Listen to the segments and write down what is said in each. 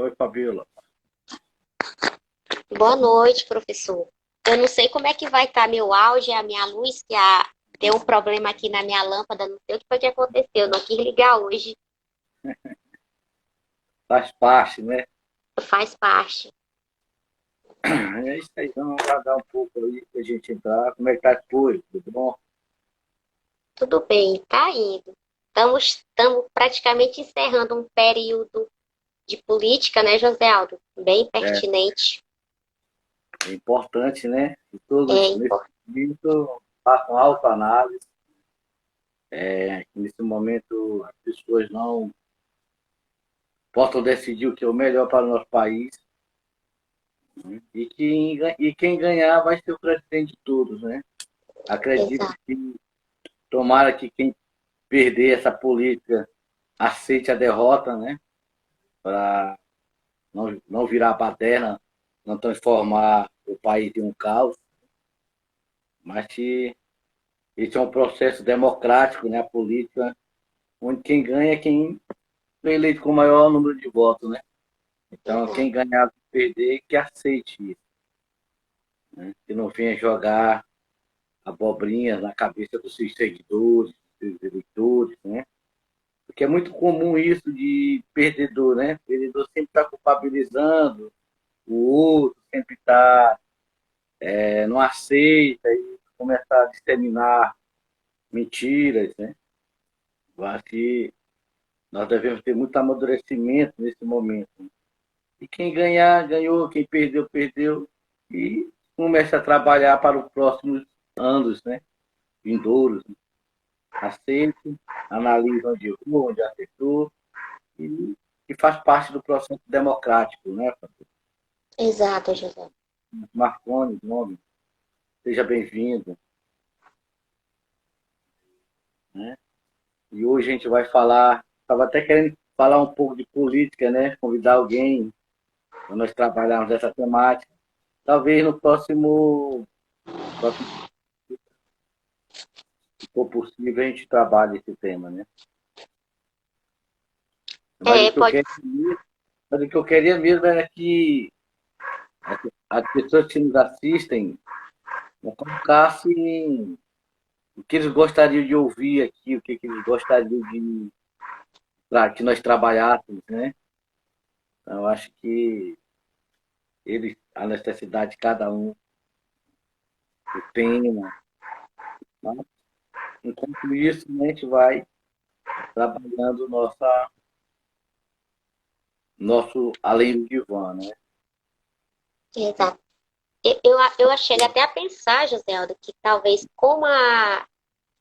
Oi, Fabiola. Boa noite, professor. Eu não sei como é que vai estar meu áudio e a minha luz, deu um problema aqui na minha lâmpada, não sei o que foi que aconteceu, eu não quis ligar hoje, Faz parte, né? faz parte. É isso aí, vamos aguardar um pouco aí pra gente entrar. Como é que tá as coisas? Tudo bom? Tudo bem, tá indo. Estamos praticamente encerrando um período de política, né, José Aldo? Bem É, pertinente. é importante, né? Que É, todos, nesse impor- momento, façam autoanálise. Que nesse momento, as pessoas não possam decidir o que é o melhor para o nosso país. Né? E quem ganhar vai ser o presidente de todos, né? Acredito exato, que, tomara que quem perder essa política aceite a derrota, né? Para não virar a baderna, não transformar o país em um caos, mas que esse é um processo democrático, né, a política, onde quem ganha é quem foi eleito com o maior número de votos, né? Então, exato. quem ganhar e perder, que aceite isso, né? Que não venha jogar abobrinhas na cabeça dos seus seguidores, dos seus eleitores, né? Porque é muito comum isso de perdedor, né? O perdedor sempre está culpabilizando o outro, sempre está não aceita e começa a disseminar mentiras, né? Eu acho que nós devemos ter muito amadurecimento nesse momento. E quem ganhar, ganhou, quem perdeu, perdeu. E começa a trabalhar para os próximos anos, né? Vindouros. Né? Aceite, analise onde errou, onde acertou, e faz parte do processo democrático, né? Exato, José. Marconi, nome, seja bem-vindo, né? E hoje a gente vai falar, estava até querendo falar um pouco de política, né? Convidar alguém para nós trabalharmos essa temática. Talvez no próximo, se for possível, a gente trabalhe esse tema, né? Mas o É, que eu pode. queria, mas o que eu queria mesmo era que as pessoas que nos assistem colocassem o que eles gostariam de ouvir aqui, o que eles gostariam de que nós trabalhássemos, né? Então, eu acho que a necessidade de cada um, o tema, tá? Enquanto isso, a gente vai trabalhando nosso além do divã, né? Exato. Eu cheguei até a pensar, José Aldo, que talvez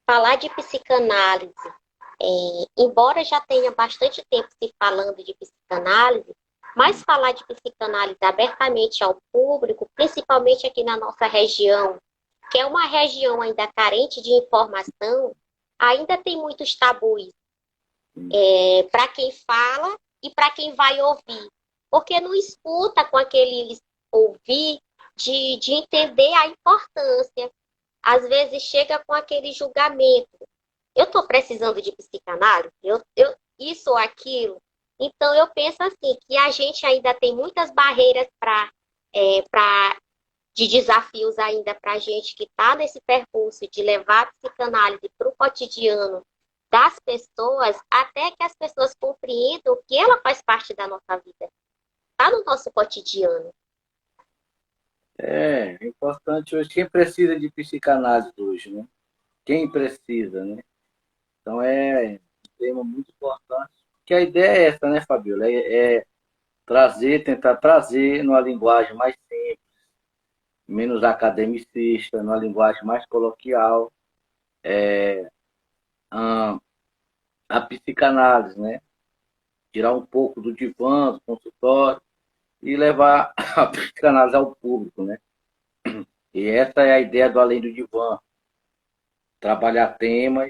falar de psicanálise, embora já tenha bastante tempo se falando de psicanálise, mas falar de psicanálise abertamente ao público, principalmente aqui na nossa região, que é uma região ainda carente de informação, ainda tem muitos tabus para quem fala e para quem vai ouvir, porque não escuta com aquele ouvir de entender a importância. Às vezes chega com aquele julgamento. Eu estou precisando de psicanálise? Isso ou aquilo? Então, eu penso assim, que a gente ainda tem muitas barreiras de desafios ainda para a gente que está nesse percurso de levar a psicanálise para o cotidiano das pessoas, até que as pessoas compreendam que ela faz parte da nossa vida, está no nosso cotidiano. É importante hoje. Quem precisa de psicanálise hoje, né? Quem precisa, né? Então é um tema muito importante. Que a ideia é essa, né, Fabiola? Tentar trazer numa linguagem mais simples, menos academicista, numa linguagem mais coloquial, a, a psicanálise, né? Tirar um pouco do divã, do consultório e levar a psicanálise ao público, né? E essa é a ideia do Além do Divã, trabalhar temas,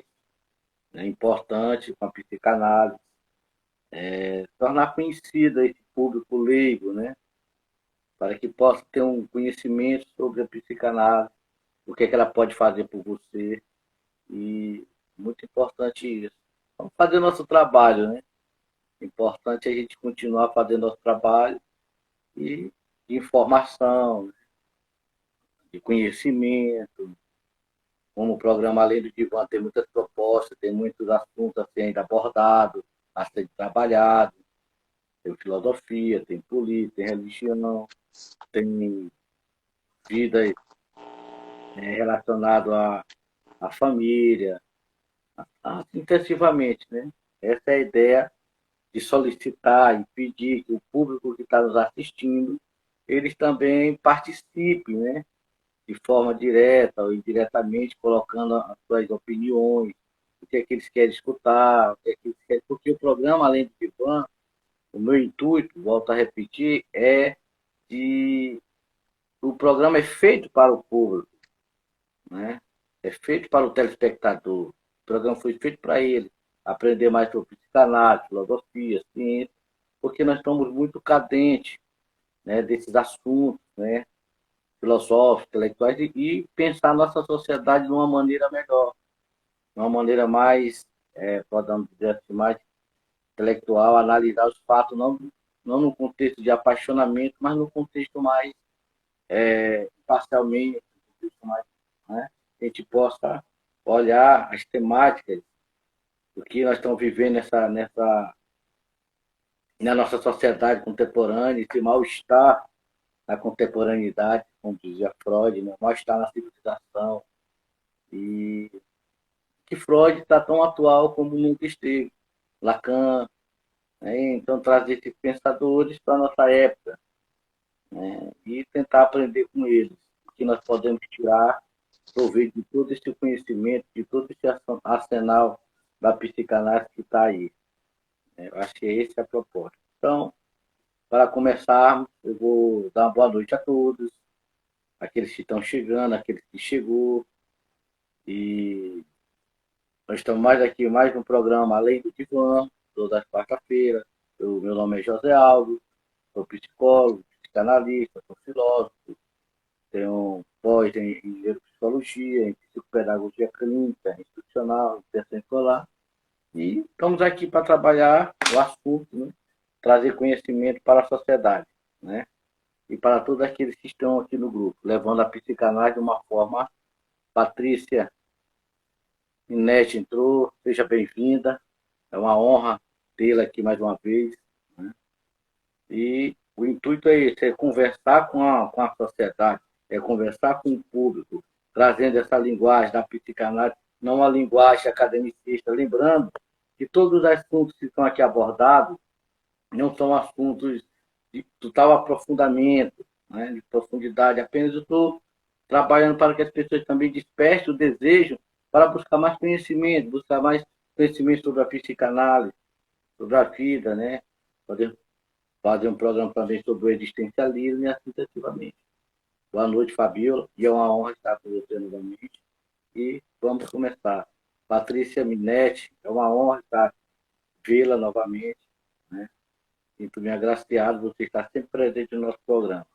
né, importantes com a psicanálise, tornar conhecida esse público leigo, né? Para que possa ter um conhecimento sobre a psicanálise, o que ela pode fazer por você. E muito importante isso. Vamos fazer nosso trabalho, né? Importante a gente continuar fazendo nosso trabalho e de informação, de conhecimento. Como o programa Além do Divã tem muitas propostas, tem muitos assuntos a ser ainda abordados, a ser trabalhados. Tem filosofia, tem política, tem religião, tem vida relacionada à família, intensivamente, né? Essa é a ideia de solicitar e pedir que o público que está nos assistindo, eles também participem, né? De forma direta ou indiretamente, colocando as suas opiniões, o que é que eles querem escutar, o que é que eles querem, porque o programa Além do Divã, o meu intuito, volto a repetir, é de o programa é feito para o público, né? É feito para o telespectador. O programa foi feito para ele aprender mais sobre psicanálise, filosofia, ciência, porque nós estamos muito cadentes, né, desses assuntos, né, filosóficos, intelectuais, e pensar a nossa sociedade de uma maneira melhor, de uma maneira mais, podemos dizer assim, mais intelectual, analisar os fatos, não no contexto de apaixonamento, mas no contexto mais parcialmente, no contexto mais, né, que a gente possa olhar as temáticas do que nós estamos vivendo na nossa sociedade contemporânea, esse mal-estar na contemporaneidade, como dizia Freud, né? Mal-estar na civilização. E que Freud está tão atual como nunca esteve. Lacan, né? Então trazer esses pensadores para a nossa época, né? E tentar aprender com eles, que nós podemos tirar proveito de todo esse conhecimento, de todo esse arsenal da psicanálise que está aí. Eu acho que essa é a proposta. Então, para começar, eu vou dar uma boa noite a todos, aqueles que estão chegando, aqueles que chegou. E nós estamos mais aqui, mais um programa Além do Divã, todas as quarta-feiras. Meu nome é José Aldo, sou psicólogo, psicanalista, sou filósofo, tenho pós em neuropsicologia, em psicopedagogia clínica, institucional, educação escolar. E estamos aqui para trabalhar o assunto, né? Trazer conhecimento para a sociedade, né? E para todos aqueles que estão aqui no grupo, levando a psicanálise de uma forma. Patrícia Inete entrou, seja bem-vinda. É uma honra tê-la aqui mais uma vez, né? E o intuito é esse, é conversar com a sociedade, é conversar com o público, trazendo essa linguagem da psicanálise, não uma linguagem academicista, lembrando que todos os assuntos que estão aqui abordados não são assuntos de total aprofundamento, né, de profundidade, apenas eu estou trabalhando para que as pessoas também despertem o desejo para buscar mais conhecimento, buscar mais conhecimento sobre a psicanálise, sobre a vida, né? Poder fazer um programa também sobre o existencialismo e assim sucessivamente. Boa noite, Fabiola, e é uma honra estar com você novamente. E vamos começar. Patrícia Minetti, é uma honra estar vê-la novamente, né? Sinto me agraciado você estar sempre presente no nosso programa.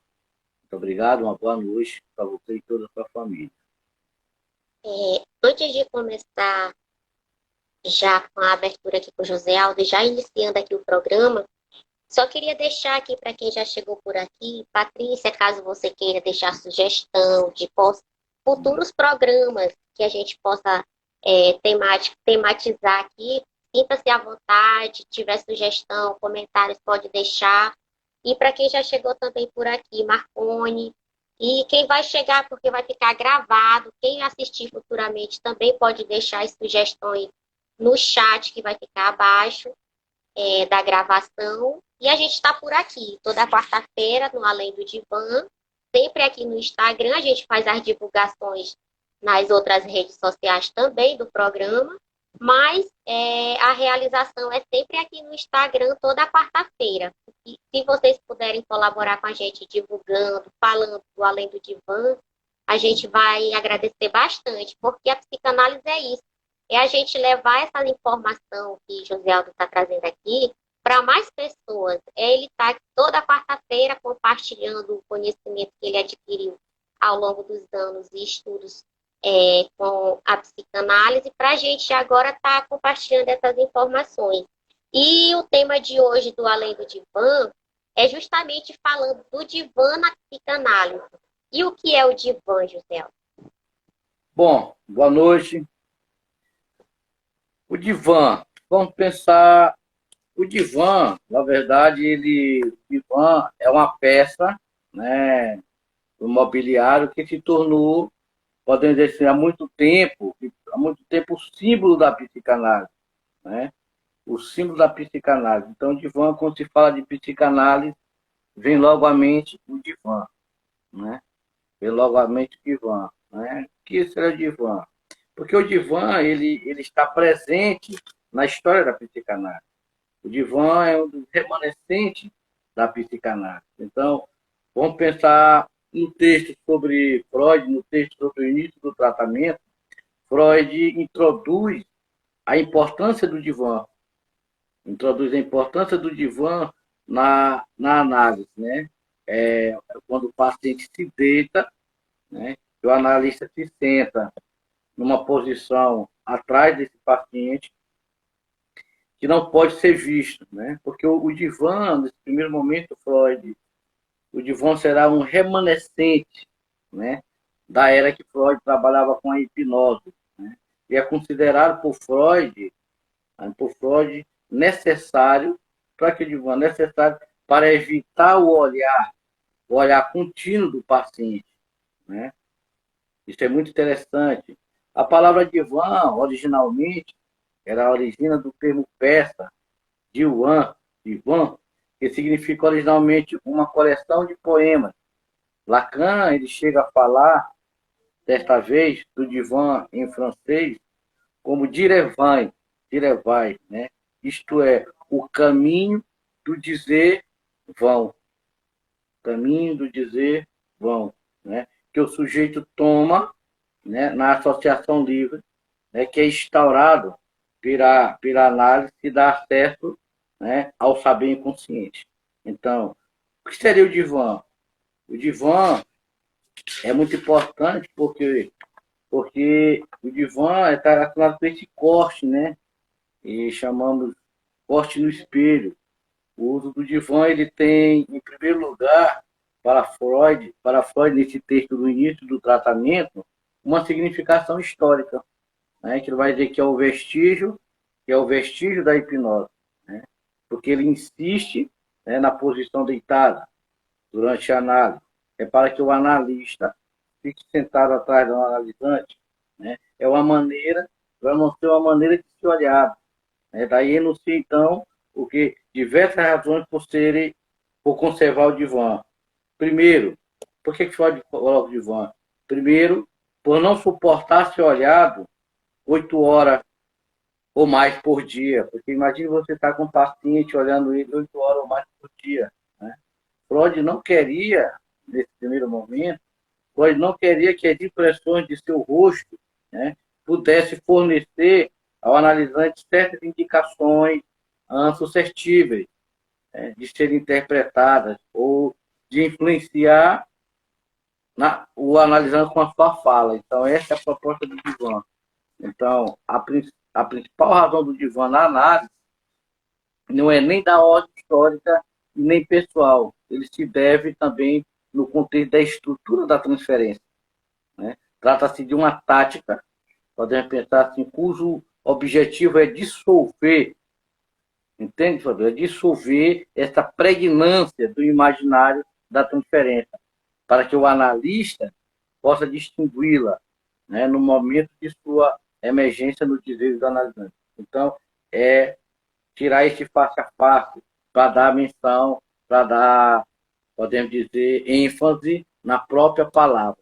Muito obrigado, uma boa noite para você e toda a sua família. Antes de começar já com a abertura aqui com o José Aldo, já iniciando aqui o programa, só queria deixar aqui para quem já chegou por aqui, Patrícia, caso você queira deixar sugestão de futuros programas que a gente possa tematizar aqui, sinta-se à vontade, tiver sugestão, comentários, pode deixar. E para quem já chegou também por aqui, Marcone, e quem vai chegar, porque vai ficar gravado, quem assistir futuramente também pode deixar as sugestões no chat que vai ficar abaixo da gravação. E a gente está por aqui, toda quarta-feira, no Além do Divã, sempre aqui no Instagram, a gente faz as divulgações nas outras redes sociais também do programa, mas a realização é sempre aqui no Instagram, toda quarta-feira. E se vocês puderem colaborar com a gente divulgando, falando do Além do Divã, a gente vai agradecer bastante, porque a psicanálise é isso, é a gente levar essa informação que José Aldo está trazendo aqui para mais pessoas. Ele está toda quarta-feira compartilhando o conhecimento que ele adquiriu ao longo dos anos e estudos com a psicanálise, para a gente agora estar compartilhando essas informações. E o tema de hoje do Além do Divã é justamente falando do divã na psicanálise. E o que é o divã, José? Bom, boa noite. O divã, vamos pensar, o divã, na verdade, o divã é uma peça, né, do mobiliário que se tornou, podemos dizer assim, há muito tempo o símbolo da psicanálise, né? O símbolo da psicanálise. Então, o divã, quando se fala de psicanálise, vem logo à mente o divã, né? Vem logo à mente o divã, né? O que será o divã? Porque o divã, ele está presente na história da psicanálise. O divã é um dos remanescentes da psicanálise. Então, vamos pensar no texto sobre Freud, no texto sobre o início do tratamento. Freud introduz a importância do divã, introduz a importância do divã na análise, né? Quando o paciente se deita, né? O analista se senta numa posição atrás desse paciente que não pode ser visto, né? Porque o divã, nesse primeiro momento, Freud, o divã será um remanescente, né? Da era que Freud trabalhava com a hipnose, né? E é considerado por Freud necessário para que o divã necessário para evitar o olhar contínuo do paciente, né? Isso é muito interessante. A palavra divã, originalmente, era a origem do termo persa, divan, que significa originalmente uma coleção de poemas. Lacan, ele chega a falar, desta vez, do divã em francês, como direvai, né? Isto é, o caminho do dizer vão, caminho do dizer vão, né? Que o sujeito toma, né, na associação livre, né, que é instaurado pela análise e dá acesso, né, ao saber inconsciente. Então, o que seria o divã? O divã é muito importante porque o divã está relacionado com esse corte, né? E chamamos corte no espelho. O uso do divã ele tem, em primeiro lugar, para Freud nesse texto do início do tratamento, uma significação histórica, né? Que ele vai dizer que é o vestígio da hipnose, né? Porque ele insiste, né, na posição deitada durante a análise. É para que o analista fique sentado atrás do analisante, né? É uma maneira, para não ser uma maneira de se olhar, né? Daí enuncia, então, o que diversas razões por conservar o divã. Primeiro, por que Freud coloca o divã? Primeiro, por não suportar ser olhado 8 horas ou mais por dia. Porque imagine você estar com um paciente olhando ele 8 horas ou mais por dia, né? Freud não queria, nesse primeiro momento, Freud não queria que as impressões de seu rosto, né, pudesse fornecer ao analisante certas indicações suscetíveis, né, de serem interpretadas ou de influenciar o analisante com a sua fala. Então, essa é a proposta do divã. Então, a principal razão do divã na análise não é nem da ordem histórica e nem pessoal. Ele se deve também no contexto da estrutura da transferência, né? Trata-se de uma tática, podemos pensar assim, cujo objetivo é dissolver, entende, Fabio? É dissolver essa pregnância do imaginário da transferência, para que o analista possa distingui-la, né, no momento de sua emergência no dizer do analisante. Então, é tirar esse face a face para dar menção, para dar, podemos dizer, ênfase na própria palavra.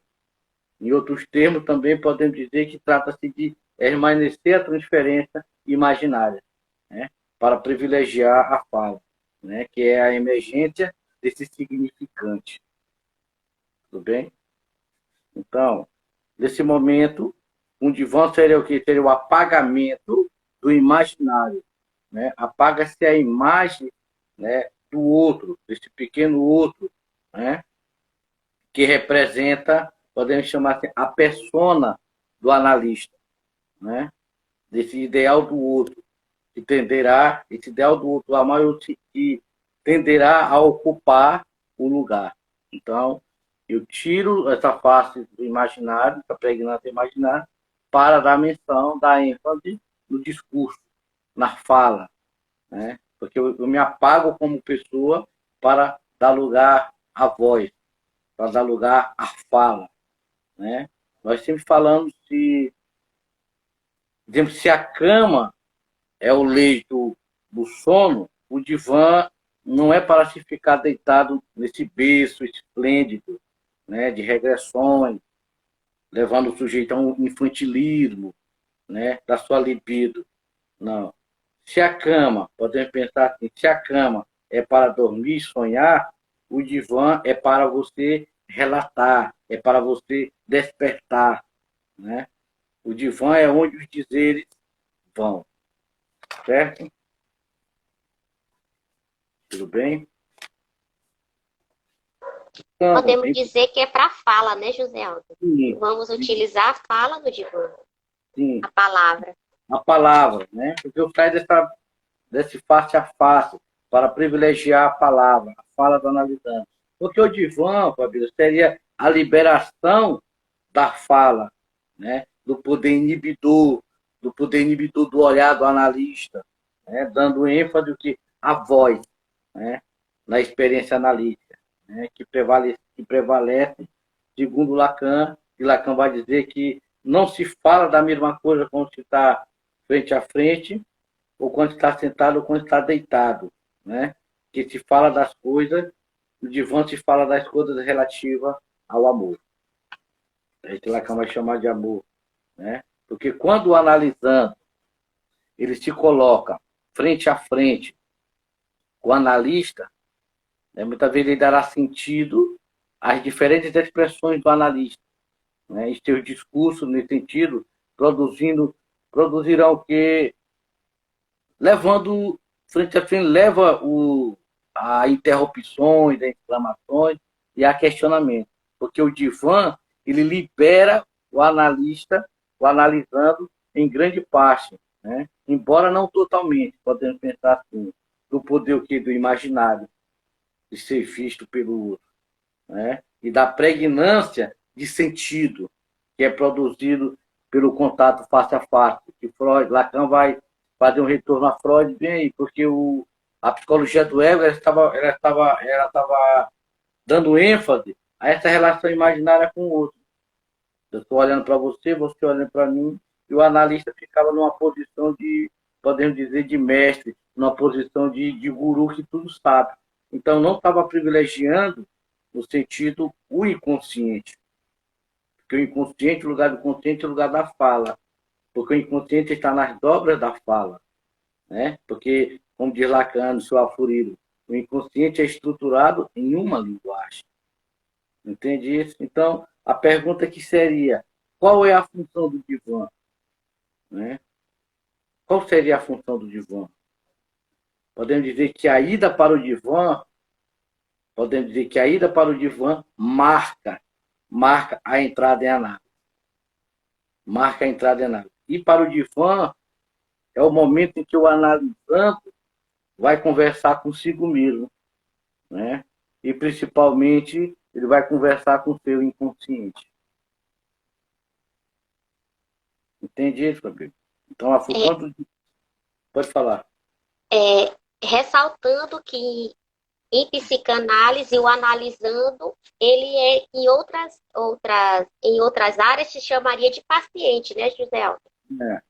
Em outros termos, também podemos dizer que trata-se de permanecer a transferência imaginária, né, para privilegiar a fala, né, que é a emergência desse significante. Tudo bem? Então, nesse momento, um divã seria o que? Seria o apagamento do imaginário, né? Apaga-se a imagem, né, do outro, desse pequeno outro, né, que representa, podemos chamar assim, a persona do analista, né, desse ideal do outro. que tenderá, esse ideal do outro amar que tenderá a ocupar o lugar. Então, eu tiro essa face do imaginário, da pregnância imaginária, para dar menção, dar ênfase no discurso, na fala, né? Porque eu me apago como pessoa para dar lugar à voz, para dar lugar à fala, né? Nós sempre falamos se a cama é o leito do sono, o divã não é para se ficar deitado nesse berço esplêndido, né, de regressões, levando o sujeito a um infantilismo, né, da sua libido. Não. Se a cama, podemos pensar assim, se a cama é para dormir e sonhar, o divã é para você relatar, é para você despertar, né? O divã é onde os dizeres vão, certo? Tudo bem? Então, Podemos dizer que é para fala, né, José Aldo? sim, Vamos utilizar a fala no divã, sim, a palavra. a palavra, né? Porque eu saio desse face a face para privilegiar a palavra, a fala do analisando. Porque o divã, Fabíola, seria a liberação da fala, né? Do poder inibidor do olhar do analista, né? Dando ênfase que a voz, né? Na experiência analítica, né? Que prevalece, segundo Lacan, e Lacan vai dizer que não se fala da mesma coisa quando se está frente a frente, ou quando está sentado, ou quando está deitado, né? Que se fala das coisas, no divã se fala das coisas relativas ao amor. A gente Lacan vai chamar de amor, né? Porque quando o analisando, ele se coloca frente a frente com o analista, né? Muitas vezes ele dará sentido às diferentes expressões do analista, né? E seus discursos, nesse sentido, produzirão o que levando frente a frente, leva a interrupções, a exclamações e a questionamento. Porque o divã, ele libera o analista, o analisando em grande parte, né? Embora não totalmente, podemos pensar assim, do poder o quê? Do imaginário, de ser visto pelo outro, né? E da pregnância de sentido, que é produzido pelo contato face a face, que Freud, Lacan vai fazer um retorno a Freud bem aí, porque a psicologia do ego ela estava dando ênfase a essa relação imaginária com o outro. Eu estou olhando para você, você olhando para mim, e o analista ficava numa posição de, podemos dizer, de mestre, numa posição de guru que tudo sabe. Então, não estava privilegiando, no sentido, o inconsciente. Porque o inconsciente, o lugar do consciente é o lugar da fala. Porque o inconsciente está nas dobras da fala, né? Porque, como diz Lacan no seu Afurido, o inconsciente é estruturado em uma linguagem. Entende isso? Então, a pergunta que seria, qual é a função do divã? Né? Qual seria a função do divã? Podemos dizer que a ida para o divã, marca a entrada em análise. Marca a entrada em análise. E para o divã, é o momento em que o analisando vai conversar consigo mesmo, né? E principalmente ele vai conversar com o seu inconsciente. Entende isso, Fabio? Então, a função pode falar. Ressaltando que em psicanálise, o analisando, ele é em outras áreas se chamaria de paciente, né, José Aldo? É.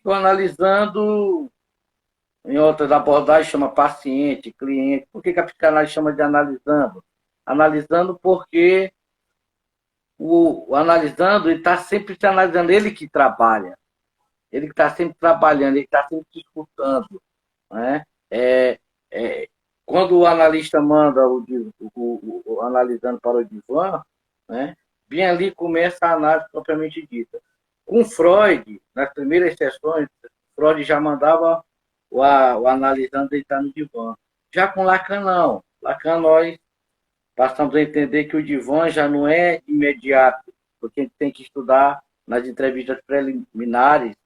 O analisando, em outras abordagens, chama paciente, cliente. Por que a psicanálise chama de analisando? Analisando porque o analisando, ele está sempre se analisando, ele que trabalha. Ele que está sempre trabalhando, ele está sempre se escutando. Né? Quando o analista manda o analisando para o divã, né? Bem ali começa a análise propriamente dita. Com Freud, nas primeiras sessões, Freud já mandava o analisando deitar no divã. Já com Lacan, não. Lacan, nós passamos a entender que o divã já não é imediato, porque a gente tem que estudar nas entrevistas preliminares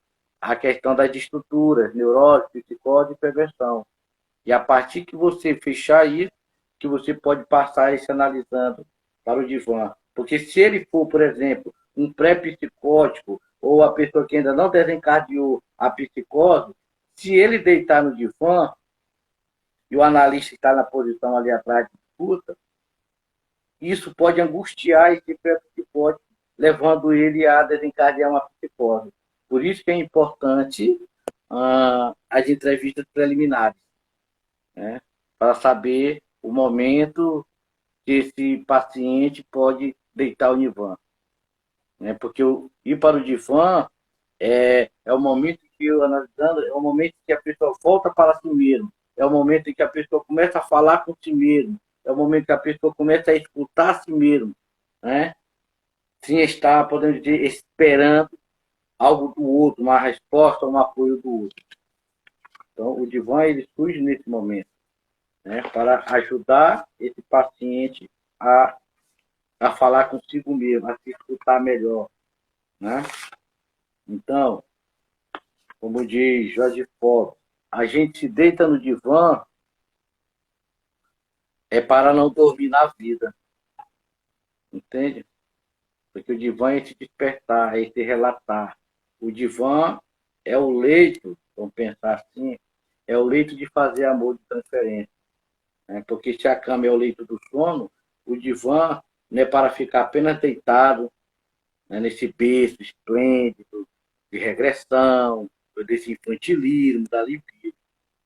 a questão das estruturas, neurose, psicose e perversão. E a partir que você fechar isso, que você pode passar esse analisando para o divã. Porque se ele for, por exemplo, um pré-psicótico ou a pessoa que ainda não desencadeou a psicose, se ele deitar no divã e o analista está na posição ali atrás de disputa, isso pode angustiar esse pré-psicótico, levando ele a desencadear uma psicose. Por isso que é importante as entrevistas preliminares, né? Para saber o momento que esse paciente pode deitar o divã. Né? Porque ir para o divã é o momento que eu analisando, é o momento que a pessoa volta para si mesmo, é o momento em que a pessoa começa a falar com si mesmo, é o momento que a pessoa começa a escutar a si mesmo, né? Sem estar, podemos dizer, esperando algo do outro, uma resposta, um apoio do outro. Então, o divã ele surge nesse momento, né? Para ajudar esse paciente a falar consigo mesmo, a se escutar melhor, né? Então, como diz Jorge Paulo, a gente se deita no divã para não dormir na vida, entende? Porque o divã é se despertar, é se relatar. O divã é o leito, vamos pensar assim, é o leito de fazer amor de transferência. Né? Porque se a cama é o leito do sono, o divã não é para ficar apenas deitado, né, nesse berço esplêndido de regressão, desse infantilismo, da libido.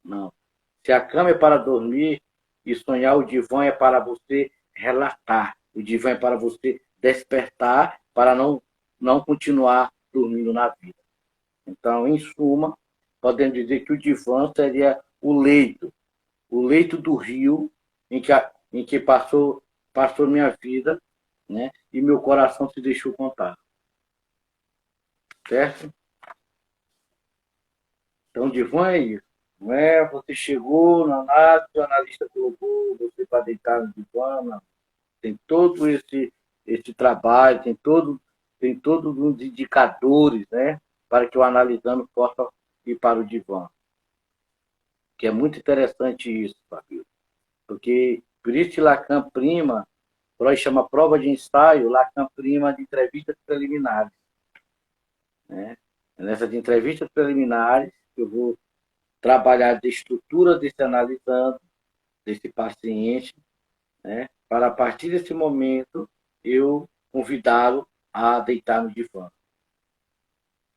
Não. Se a cama é para dormir e sonhar, o divã é para você relatar. O divã é para você despertar, para não continuar dormindo na vida. Então, em suma, podemos dizer que o divã seria o leito do rio em que passou minha vida, né? E meu coração se deixou contar. Certo? Então, divã é isso. Não é você chegou na análise, o analista colocou você para deitar no divã, não. Tem todo esse trabalho, tem todos os indicadores, né, para que o analisando possa ir para o divã. Que é muito interessante isso, Fabio. Porque, por isso que Lacan prima, Freud chama prova de ensaio, Lacan prima de entrevistas preliminares. Né? Nessas entrevistas preliminares, eu vou trabalhar a estrutura desse analisando, desse paciente, né? Para a partir desse momento eu convidá-lo a deitar no divã.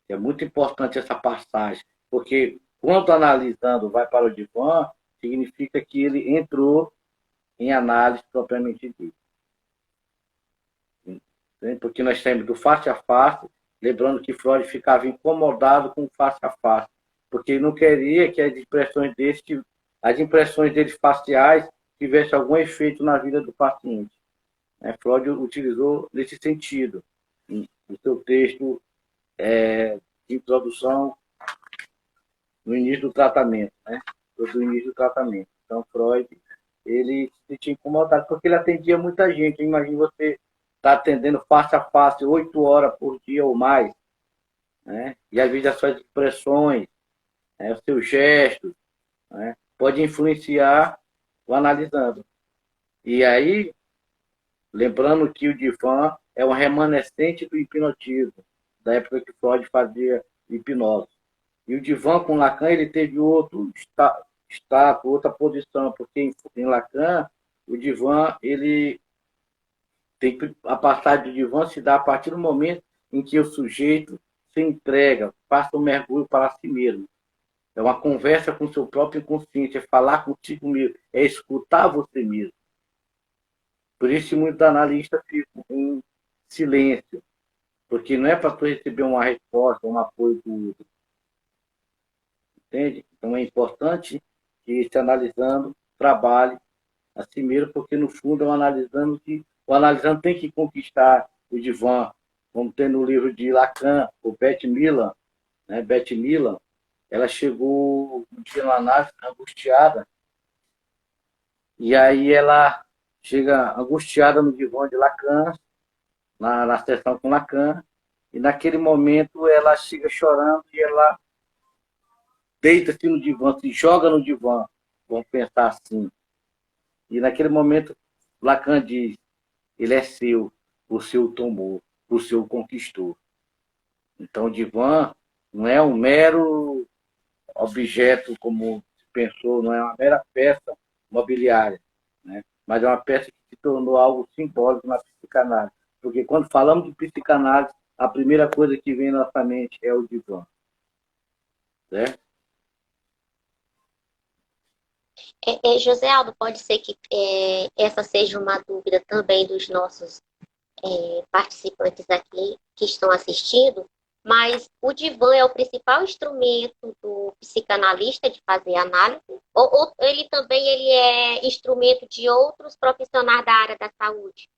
É muito importante essa passagem, porque quando analisando vai para o divã, significa que ele entrou em análise propriamente dita. Porque nós temos do face a face, lembrando que Freud ficava incomodado com o face a face, porque ele não queria que as impressões dele faciais tivessem algum efeito na vida do paciente. Freud utilizou nesse sentido, no seu texto de introdução, no início do tratamento, né? Do início do tratamento. Então, Freud, ele se sentia incomodado, porque ele atendia muita gente. Imagina você estar atendendo face a face 8 horas por dia ou mais, né? E às vezes as suas expressões, né? Os seus gestos, né? Pode influenciar o analisando. E aí, lembrando que o divã é um remanescente do hipnotismo, da época que Freud fazia hipnose. E o divã com Lacan, ele teve outro status, outra posição, porque em Lacan, o divã, ele tem a passagem do divã se dá a partir do momento em que o sujeito se entrega, passa um mergulho para si mesmo. É uma conversa com o seu próprio inconsciente, é falar contigo mesmo, é escutar você mesmo. Por isso, muitos analistas ficam em silêncio, porque não é para tu receber uma resposta, um apoio do outro. Entende? Então, é importante que esse analisando trabalhe a si mesmo, porque, no fundo, é um analisando que o analisando tem que conquistar o divã, como tem no livro de Lacan, o Beth Milan, né? Beth Milan, ela chegou um dia na análise angustiada, e aí ela chega angustiada no divã de Lacan, na sessão com Lacan, e naquele momento ela chega chorando e ela deita-se no divã, se joga no divã, vamos pensar assim. E naquele momento, Lacan diz, ele é seu, o seu tomou, o seu conquistou. Então, o divã não é um mero objeto, como se pensou, não é uma mera peça mobiliária, né? Mas é uma peça que se tornou algo simbólico na psicanálise. Porque quando falamos de psicanálise, a primeira coisa que vem na nossa mente é o divã. Certo? José Aldo, pode ser que essa seja uma dúvida também dos nossos participantes aqui que estão assistindo, mas o divã é o principal instrumento do psicanalista de fazer análise, ou ele também ele é instrumento de outros profissionais da área da saúde?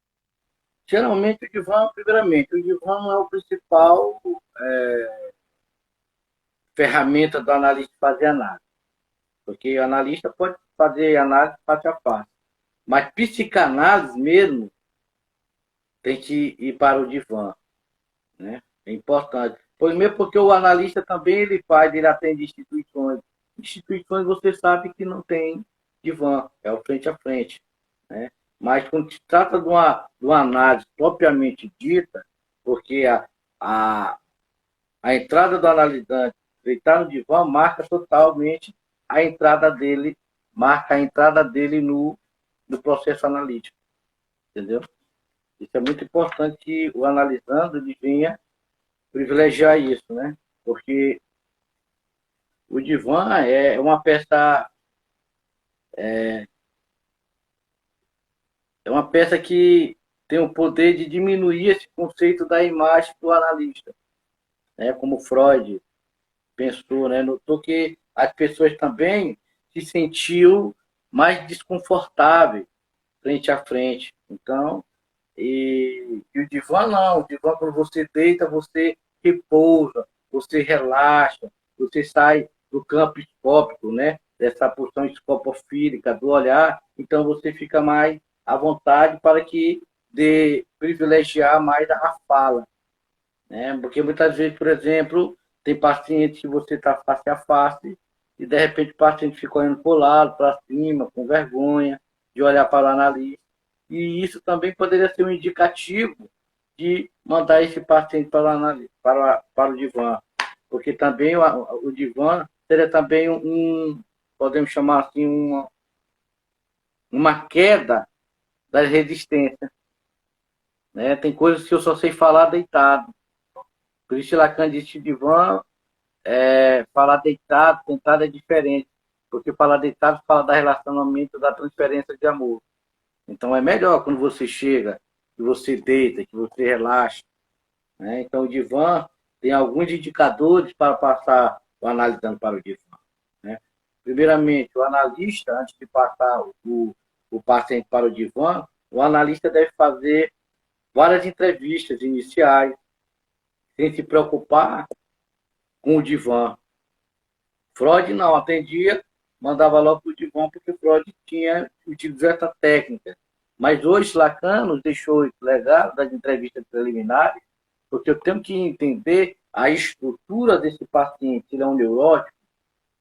Geralmente o divã, primeiramente, o divã não é o principal ferramenta do analista fazer análise. Porque o analista pode fazer análise face a face. Mas psicanálise mesmo tem que ir para o divã, né? É importante. Pois mesmo porque o analista também ele atende instituições. Instituições você sabe que não tem divã, é o frente a frente, né? Mas quando se trata de uma análise propriamente dita, porque a, a entrada do analisante deitar no divã marca totalmente a entrada dele, marca a entrada dele no processo analítico, entendeu? Isso é muito importante que o analisando ele venha privilegiar isso, né? Porque o divã é uma peça que tem o poder de diminuir esse conceito da imagem do analista, né? Como Freud pensou, né? Notou que as pessoas também se sentiu mais desconfortáveis frente a frente. Então, e o divã não. O divã, quando você deita, você repousa, você relaxa, você sai do campo escópico, né? Dessa posição escopofílica do olhar. Então, você fica mais à vontade para que de privilegiar mais a fala, né? Porque muitas vezes, por exemplo, tem pacientes que você está face a face e de repente o paciente fica olhando para o lado, para cima, com vergonha de olhar para o analista. E isso também poderia ser um indicativo de mandar esse paciente para o analista, para o divã. Porque também o divã seria também podemos chamar assim, uma queda da resistência, né? Tem coisas que eu só sei falar deitado. Por isso, Lacan disse divã, falar deitado, sentado é diferente. Porque falar deitado fala da relacionamento, da transferência de amor. Então, é melhor quando você chega, que você deita, que você relaxa, né? Então, o divã tem alguns indicadores para passar o analisando para o divã, né? Primeiramente, o analista, antes de passar o paciente para o divã, o analista deve fazer várias entrevistas iniciais, sem se preocupar com o divã. Freud não atendia, mandava logo para o divã, porque Freud tinha utilizado essa técnica. Mas hoje Lacan nos deixou esse legado das entrevistas preliminares, porque eu tenho que entender a estrutura desse paciente. Ele é um neurótico,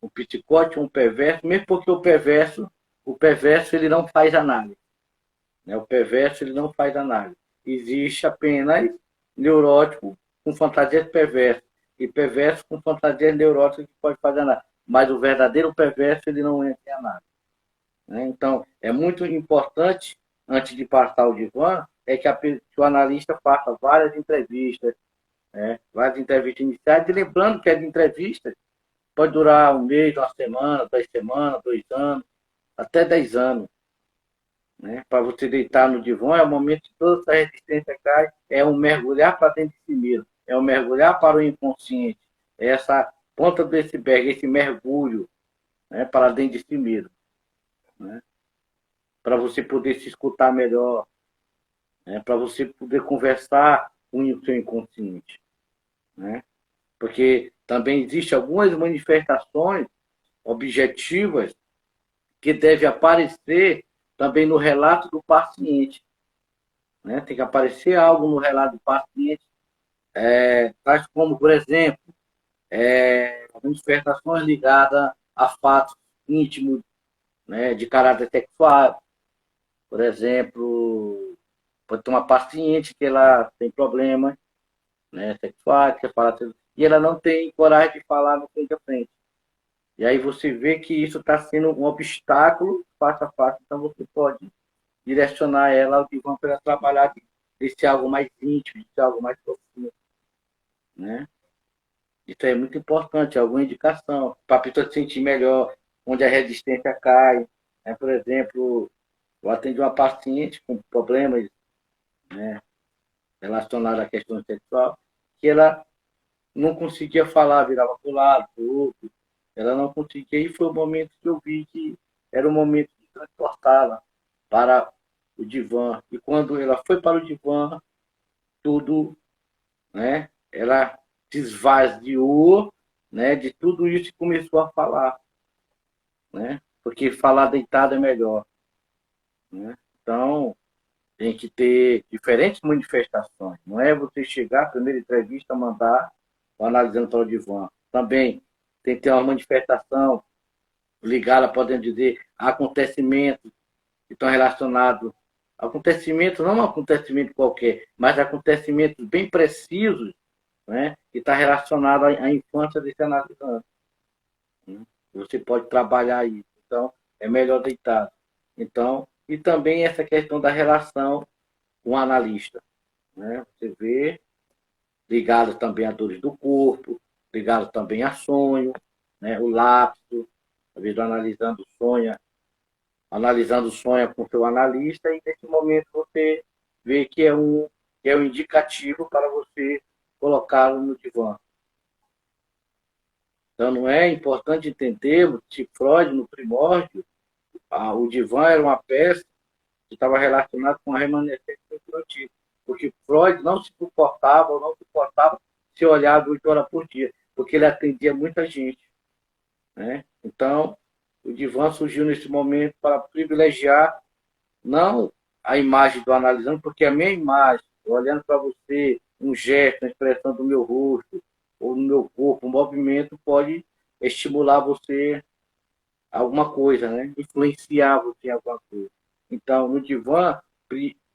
um psicótico, um perverso, mesmo porque o perverso ele não faz análise, né? O perverso ele não faz análise. Existe apenas neurótico com fantasias perversas e perverso com fantasias neuróticas que pode fazer análise. Mas o verdadeiro perverso ele não entra em análise, né? Então, é muito importante, antes de passar o divã, que o analista faça várias entrevistas, né? Várias entrevistas iniciais, e lembrando que as entrevistas pode durar um mês, uma semana, 2 semanas, 2 anos, até 10 anos, né? Para você deitar no divã, é o momento que toda essa resistência cai, é um mergulhar para dentro de si mesmo, é um mergulhar para o inconsciente, é essa ponta do iceberg, esse mergulho, né, para dentro de si mesmo, né? Para você poder se escutar melhor, né? Para você poder conversar com o seu inconsciente, né? Porque também existem algumas manifestações objetivas que devem aparecer também no relato do paciente, né? Tem que aparecer algo no relato do paciente, tais como, por exemplo, manifestações ligadas a fatos íntimos, né, de caráter sexual. Por exemplo, pode ter uma paciente que ela tem problemas, né, sexuais, que fala, e ela não tem coragem de falar no frente a frente. E aí você vê que isso está sendo um obstáculo face a face, então você pode direcionar ela ao divã para ela trabalhar desse algo mais íntimo, desse algo mais profundo, né? Isso é muito importante, alguma indicação, para a pessoa se sentir melhor, onde a resistência cai. Né? Por exemplo, eu atendi uma paciente com problemas, né, relacionados à questão sexual, que ela não conseguia falar, virava para o lado, para o outro, ela não conseguia, e foi o momento que eu vi que era o momento de transportá-la para o divã. E quando ela foi para o divã, tudo, né, ela se esvaziou, né, de tudo isso e começou a falar, né, porque falar deitado é melhor, né? Então, tem que ter diferentes manifestações. Não é você chegar, primeira entrevista, mandar o analisando para o divã. Também tem que ter uma manifestação ligada, podemos dizer, a acontecimentos que estão relacionados. Acontecimento, não um acontecimento qualquer, mas acontecimentos bem precisos, né, que está relacionado à infância desse analisando. Né? Você pode trabalhar isso. Então, é melhor deitado. Então, e também essa questão da relação com o analista. Né? Você vê, ligado também a dores do corpo, ligado também a sonho, né? O lapso, às vezes analisando o sonho com o seu analista, e nesse momento você vê que é um indicativo para você colocá-lo no divã. Então, não é importante entender que Freud, no primórdio, o divã era uma peça que estava relacionada com a remanescência infantil, porque Freud não se suportava ou não suportava se olhar 8 horas por dia, porque ele atendia muita gente. Né? Então, o divã surgiu nesse momento para privilegiar não a imagem do analisando, porque a minha imagem, olhando para você, um gesto, uma expressão do meu rosto, ou no meu corpo, um movimento pode estimular você a alguma coisa, né? Influenciar você em alguma coisa. Então, no divã,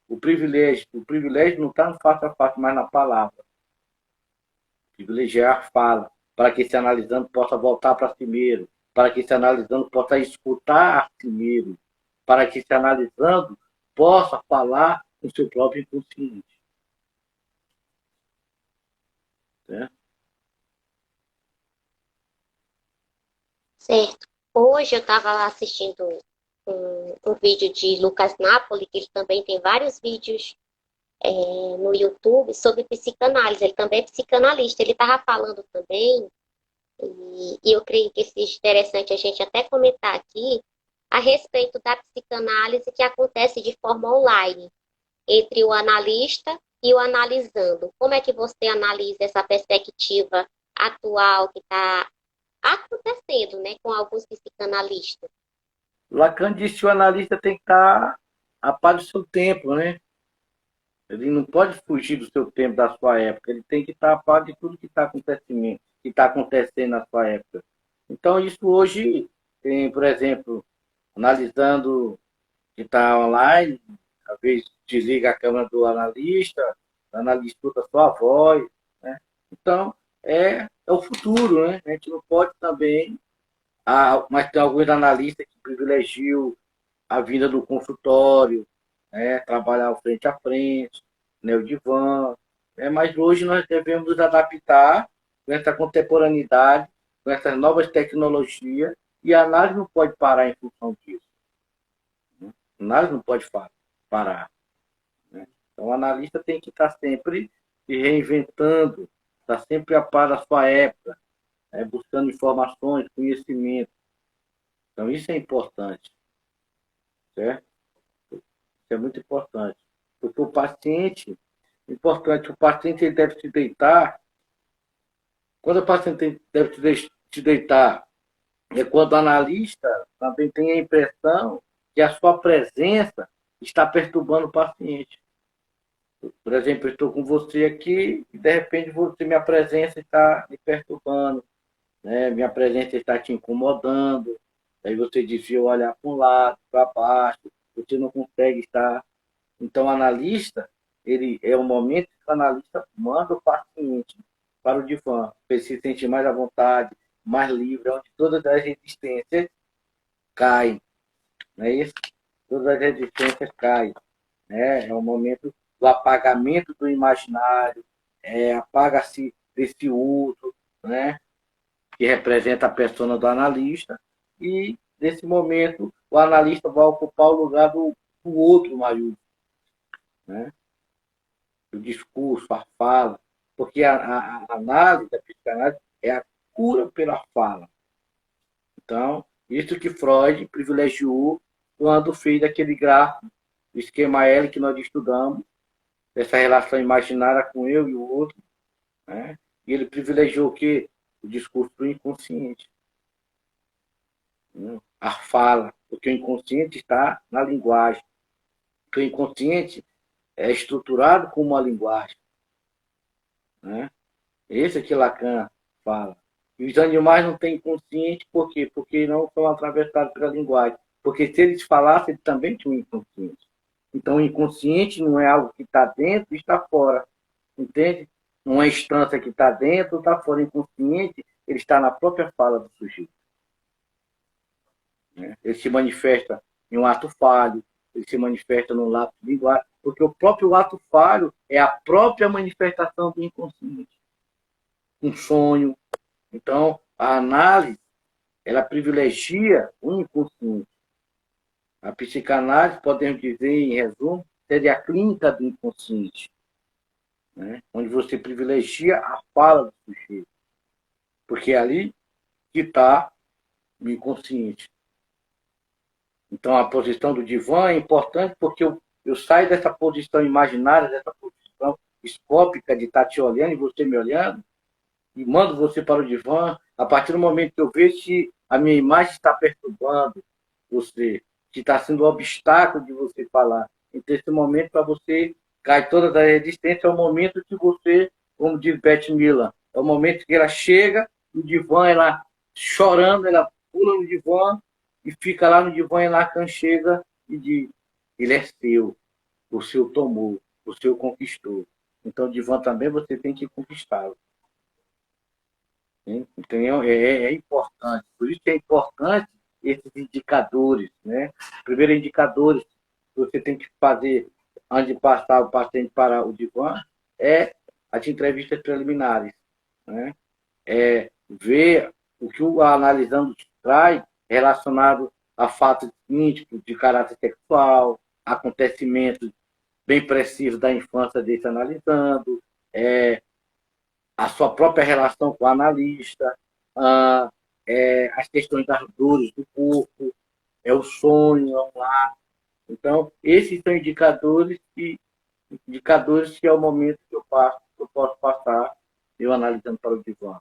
o privilégio não está no face a face, mas na palavra. Privilegiar a fala, para que esse analisando possa voltar para si mesmo, para que esse analisando possa escutar a si mesmo, para que esse analisando possa falar com o seu próprio inconsciente. Né? Certo. Hoje eu estava assistindo um vídeo de Lucas Napoli, que ele também tem vários vídeos no YouTube sobre psicanálise. Ele também é psicanalista. Ele estava falando também, e eu creio que seja interessante a gente até comentar aqui, a respeito da psicanálise que acontece de forma online, entre o analista e o analisando. Como é que você analisa essa perspectiva atual que está acontecendo, né, com alguns psicanalistas? Lacan disse que o analista tem que estar a par do seu tempo, né? Ele não pode fugir do seu tempo, da sua época. Ele tem que estar a par de tudo que está acontecendo na sua época. Então, isso hoje tem, por exemplo, analisando que está online, às vezes desliga a câmera do analista, o analista escuta só a voz. Né? Então, é o futuro, né? A gente não pode também. Mas tem alguns analistas que privilegiam a vinda do consultório, né? Trabalhar frente a frente, né? O divã. Mas hoje nós devemos nos adaptar com essa contemporaneidade, com essas novas tecnologias, e a análise não pode parar em função disso. A análise não pode parar. Né? Então, o analista tem que estar sempre se reinventando, estar sempre a par da sua época, né? Buscando informações, conhecimento. Então, isso é importante, certo? Isso é muito importante. Porque o paciente ele deve se deitar. Quando o paciente deve se deitar, é quando o analista também tem a impressão que a sua presença está perturbando o paciente. Por exemplo, eu estou com você aqui e de repente você, minha presença está me perturbando, né? Minha presença está te incomodando. Aí você desvia o olhar para um lado, para baixo, você não consegue estar. Então, o analista, ele é o momento que o analista manda o paciente para o divã, para ele se sentir mais à vontade, mais livre, onde todas as resistências caem, não é isso? Todas as resistências caem, né? É o momento do apagamento do imaginário, apaga-se desse uso, né? Que representa a persona do analista, e nesse momento o analista vai ocupar o lugar do outro maiúsculo, né? O discurso, a fala, porque a análise, a psicanálise é a cura pela fala. Então, isso que Freud privilegiou quando fez aquele gráfico, o esquema L que nós estudamos, essa relação imaginária com eu e o outro, né? E ele privilegiou o quê? O discurso do inconsciente, né? A fala, porque o inconsciente está na linguagem. Porque o inconsciente é estruturado como uma linguagem, né? Esse é que Lacan fala. E os animais não têm inconsciente, por quê? Porque não são atravessados pela linguagem. Porque se eles falassem, eles também tinham inconsciente. Então, o inconsciente não é algo que está dentro e está fora. Entende? Não é instância que está dentro ou está fora. O inconsciente, ele está na própria fala do sujeito, né? Ele se manifesta em um ato falho, ele se manifesta num lápis de linguagem, porque o próprio ato falho é a própria manifestação do inconsciente. Um sonho. Então, a análise, ela privilegia o inconsciente. A psicanálise, podemos dizer, em resumo, seria a clínica do inconsciente, né? Onde você privilegia a fala do sujeito, porque é ali que está o inconsciente. Então, a posição do divã é importante porque eu saio dessa posição imaginária, dessa posição escópica de estar te olhando e você me olhando, e mando você para o divã. A partir do momento que eu vejo que a minha imagem está perturbando você, que está sendo um obstáculo de você falar. Então, esse momento para você cai toda a resistência, é o momento que você, como diz Beth Miller, é o momento que ela chega no divã, ela chorando, ela pula no divã e fica lá no divã, e Lacan chega e diz, ele é seu, o seu tomou, o seu conquistou. Então, o divã também você tem que conquistá-lo. Então, é importante. Por isso que é importante esses indicadores, né? Primeiro, indicadores que você tem que fazer antes de passar o paciente para o divã é as entrevistas preliminares, né? É ver o que o analisando traz relacionado a fatos íntimos de caráter sexual, acontecimentos bem precisos da infância desse analisando, a sua própria relação com o analista, ah, as questões das dores do corpo, é o sonho, é um ato. Então, esses são indicadores que é o momento que eu posso passar eu analisando para o divã.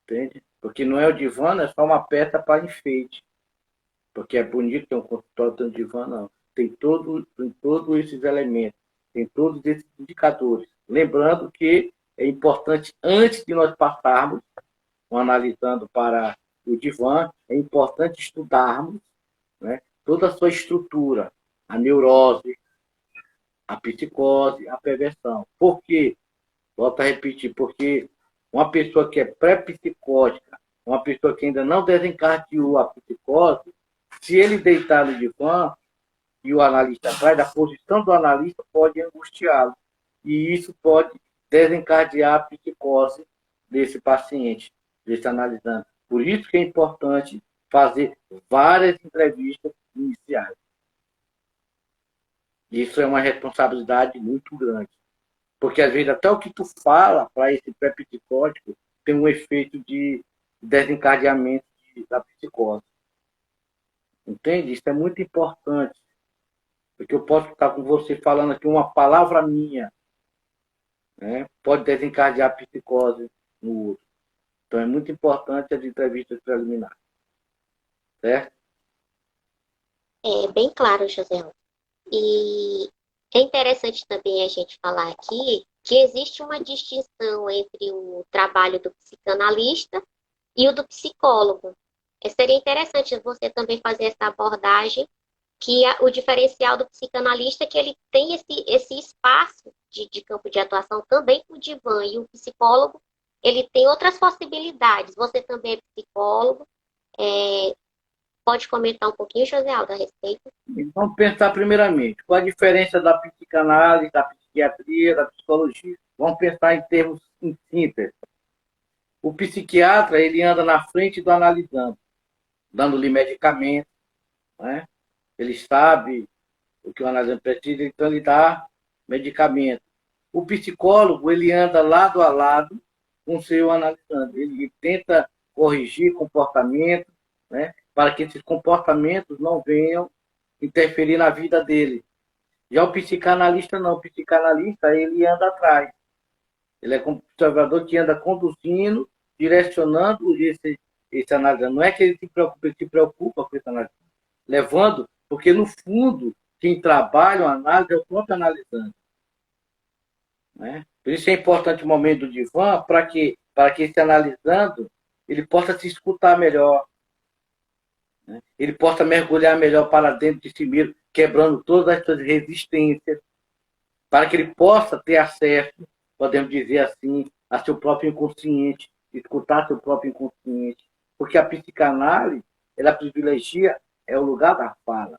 Entende? Porque não é o divã, é só uma peça para enfeite. Porque é bonito ter um consultório, tem um divã, não. Tem todos esses elementos, tem todos esses indicadores. Lembrando que é importante, antes de nós passarmos, analisando para o divã, é importante estudarmos, né, toda a sua estrutura, a neurose, a psicose, a perversão. Por quê? Volto a repetir, porque uma pessoa que é pré-psicótica, uma pessoa que ainda não desencadeou a psicose, se ele deitar no divã e o analista atrás, a posição do analista pode angustiá-lo. E isso pode desencadear a psicose desse paciente, desse analisante. Por isso que é importante fazer várias entrevistas iniciais. Isso é uma responsabilidade muito grande. Porque, às vezes, até o que tu fala para esse pré-psicótico tem um efeito de desencadeamento da psicose. Entende? Isso é muito importante. Porque eu posso estar com você falando aqui uma palavra minha, né? Pode desencadear a psicose no outro. Então, é muito importante as entrevistas preliminares. Certo? É bem claro, José. E É interessante também a gente falar aqui que existe uma distinção entre o trabalho do psicanalista e o do psicólogo. Seria interessante você também fazer essa abordagem, que o diferencial do psicanalista é que ele tem esse espaço de campo de atuação também com o divã, e o psicólogo, ele tem outras possibilidades. Você também é psicólogo, é, pode comentar um pouquinho, José Aldo, a respeito? Vamos pensar primeiramente, qual a diferença da psicanálise, da psiquiatria, da psicologia? Vamos pensar em termos em síntese. O psiquiatra, ele anda na frente do analisando, dando-lhe medicamento, né? Ele sabe o que o analisando precisa, então ele dá medicamento. O psicólogo, ele anda lado a lado com o seu analisando. Ele tenta corrigir comportamento, né? Para que esses comportamentos não venham interferir na vida dele. Já o psicanalista não. O psicanalista, ele anda atrás. Ele é como um observador que anda conduzindo, direcionando esse analisando. Não é que ele se preocupa com esse analisando. Levando, porque no fundo, quem trabalha a análise é o próprio analisando. Né? Por isso é importante o momento do divã para que esse analisando ele possa se escutar melhor, né? Ele possa mergulhar melhor para dentro de si mesmo, quebrando todas as suas resistências, para que ele possa ter acesso, podemos dizer assim, a seu próprio inconsciente, escutar seu próprio inconsciente. Porque a psicanálise, ela privilegia o lugar da fala.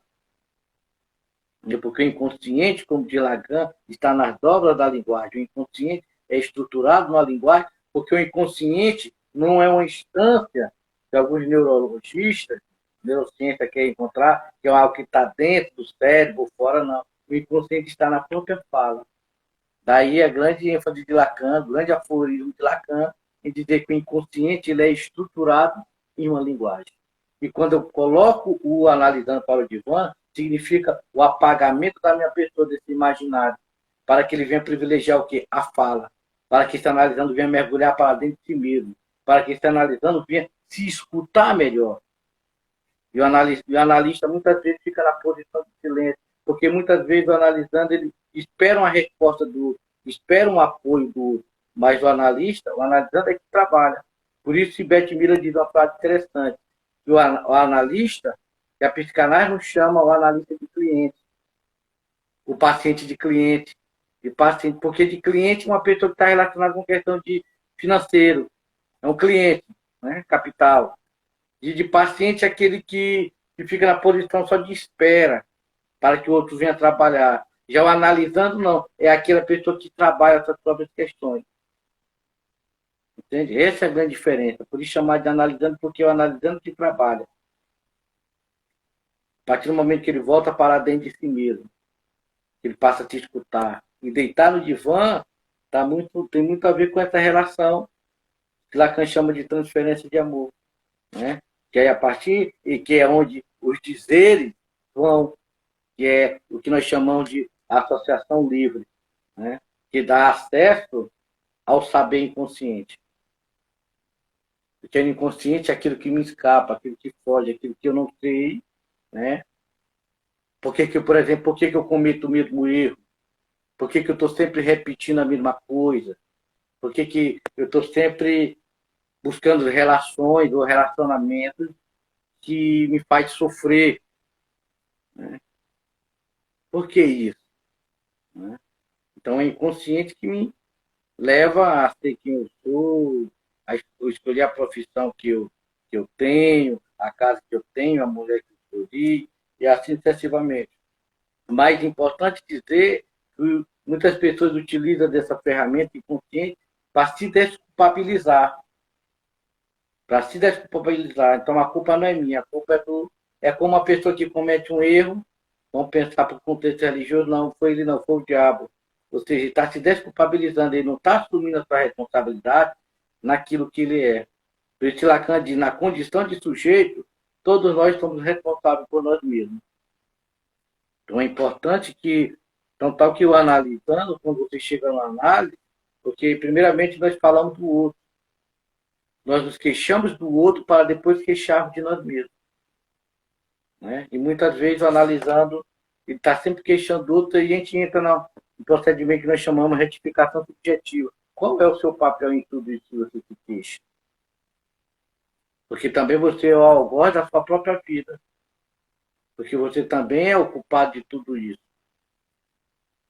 Porque o inconsciente, como diz Lacan, está nas dobras da linguagem. O inconsciente é estruturado numa linguagem, porque o inconsciente não é uma instância que alguns neurologistas, neurociência quer encontrar, que é algo que está dentro do cérebro, fora, não. O inconsciente está na própria fala. Daí a grande ênfase de Lacan, o grande aforismo de Lacan, em dizer que o inconsciente ele é estruturado em uma linguagem. E quando eu coloco o analisando para o divã, significa o apagamento da minha pessoa desse imaginário, para que ele venha privilegiar o quê? A fala, para que esse analisando venha mergulhar para dentro de si mesmo, para que esse analisando venha se escutar melhor. E o analista muitas vezes fica na posição de silêncio, porque muitas vezes o analisando ele espera uma resposta do outro, espera um apoio do outro, mas o analisando é que trabalha. Por isso, Beth Miller diz uma frase interessante, que o analista, que a psicanálise não chama o analista de cliente, o paciente de cliente, de paciente, porque de cliente é uma pessoa que está relacionada com questão de financeiro, é um cliente, né? Capital. De paciente é aquele que fica na posição só de espera para que o outro venha trabalhar. Já o analisando, não. É aquela pessoa que trabalha suas próprias questões. Entende? Essa é a grande diferença. Por isso chamar de analisando, porque é o analisando que trabalha. A partir do momento que ele volta para dentro de si mesmo, que ele passa a te escutar. E deitar no divã tem muito a ver com essa relação que Lacan chama de transferência de amor. Né? Que é a partir, e que é onde os dizeres vão, que é o que nós chamamos de associação livre, né? Que dá acesso ao saber inconsciente. Porque o inconsciente é aquilo que me escapa, aquilo que foge, aquilo que eu não sei, né? Por exemplo, por que eu cometo o mesmo erro? Por que eu estou sempre repetindo a mesma coisa? Por que eu estou sempre buscando relações ou relacionamentos que me faz sofrer? Né? Por que isso? Né? Então, é inconsciente que me leva a ser quem eu sou, a escolher a profissão que eu tenho, a casa que eu tenho, a mulher que eu escolhi, e assim sucessivamente. Mais importante dizer que muitas pessoas utilizam dessa ferramenta inconsciente para se desculpabilizar. Para se desculpabilizar. Então, a culpa não é minha, a culpa é do... É como uma pessoa que comete um erro, vamos pensar para o contexto religioso, não foi ele, não foi o diabo. Ou seja, está se desculpabilizando, ele não está assumindo a sua responsabilidade naquilo que ele é. Por isso, Lacan diz, na condição de sujeito, todos nós somos responsáveis por nós mesmos. Então, é importante que, então, tal que o analisando, quando você chega na análise, porque, primeiramente, nós falamos do outro. Nós nos queixamos do outro para depois queixarmos de nós mesmos. Né? E muitas vezes, analisando, ele está sempre queixando do outro, e a gente entra no procedimento que nós chamamos de retificação subjetiva. Qual é o seu papel em tudo isso que você se queixa? Porque também você é o algoz da sua própria vida. Porque você também é o culpado de tudo isso.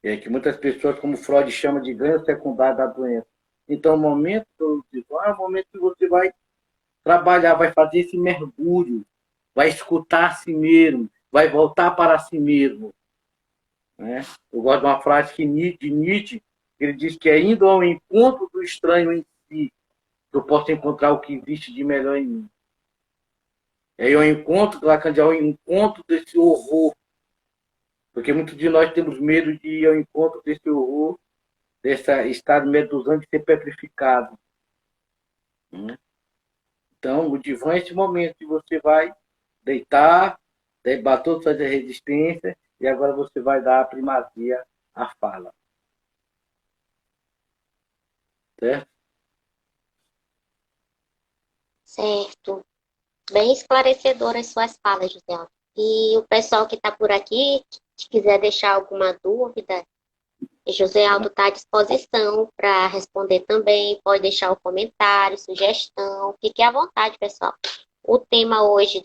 É que muitas pessoas, como Freud chama de ganho secundário da doença. Então, o momento do divã é o momento que você vai trabalhar, vai fazer esse mergulho, vai escutar a si mesmo, vai voltar para si mesmo. Né? Eu gosto de uma frase de Nietzsche, ele diz que é indo ao encontro do estranho em si, que eu posso encontrar o que existe de melhor em mim. É ao encontro, Lacan diz, ao encontro desse horror. Porque muitos de nós temos medo de ir ao encontro desse horror, desse estado medusante de ser petrificado. Né? Então, o divã é esse momento que você vai deitar, debater todas as resistências, e agora você vai dar a primazia à fala. Certo? Certo. Bem esclarecedoras suas falas, José Aldo. E o pessoal que está por aqui, se quiser deixar alguma dúvida, José Aldo está à disposição para responder também. Pode deixar o comentário, sugestão. Fique à vontade, pessoal. O tema hoje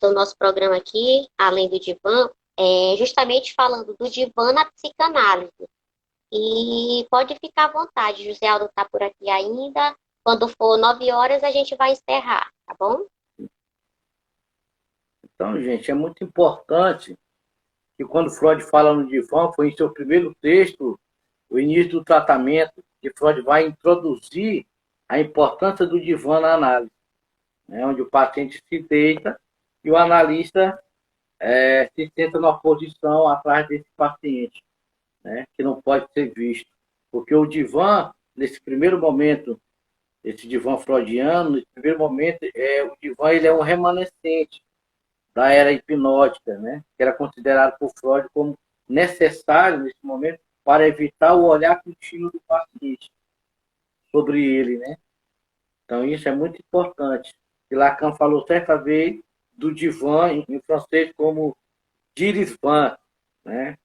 do nosso programa aqui, além do divã, é justamente falando do divã na psicanálise. E pode ficar à vontade, José Aldo está por aqui ainda. Quando for 9 horas, a gente vai encerrar, tá bom? Então, gente, é muito importante que quando Freud fala no divã, foi em seu primeiro texto, o início do tratamento, que Freud vai introduzir a importância do divã na análise, né? Onde o paciente se deita e o analista se senta numa posição atrás desse paciente, né? Que não pode ser visto. Porque o divã, nesse primeiro momento, esse divã freudiano, nesse primeiro momento, o divã ele é um remanescente da era hipnótica, né? Que era considerado por Freud como necessário nesse momento para evitar o olhar contínuo do paciente sobre ele, né? Então isso é muito importante. E Lacan falou certa vez do divã em francês como dirisvan, né?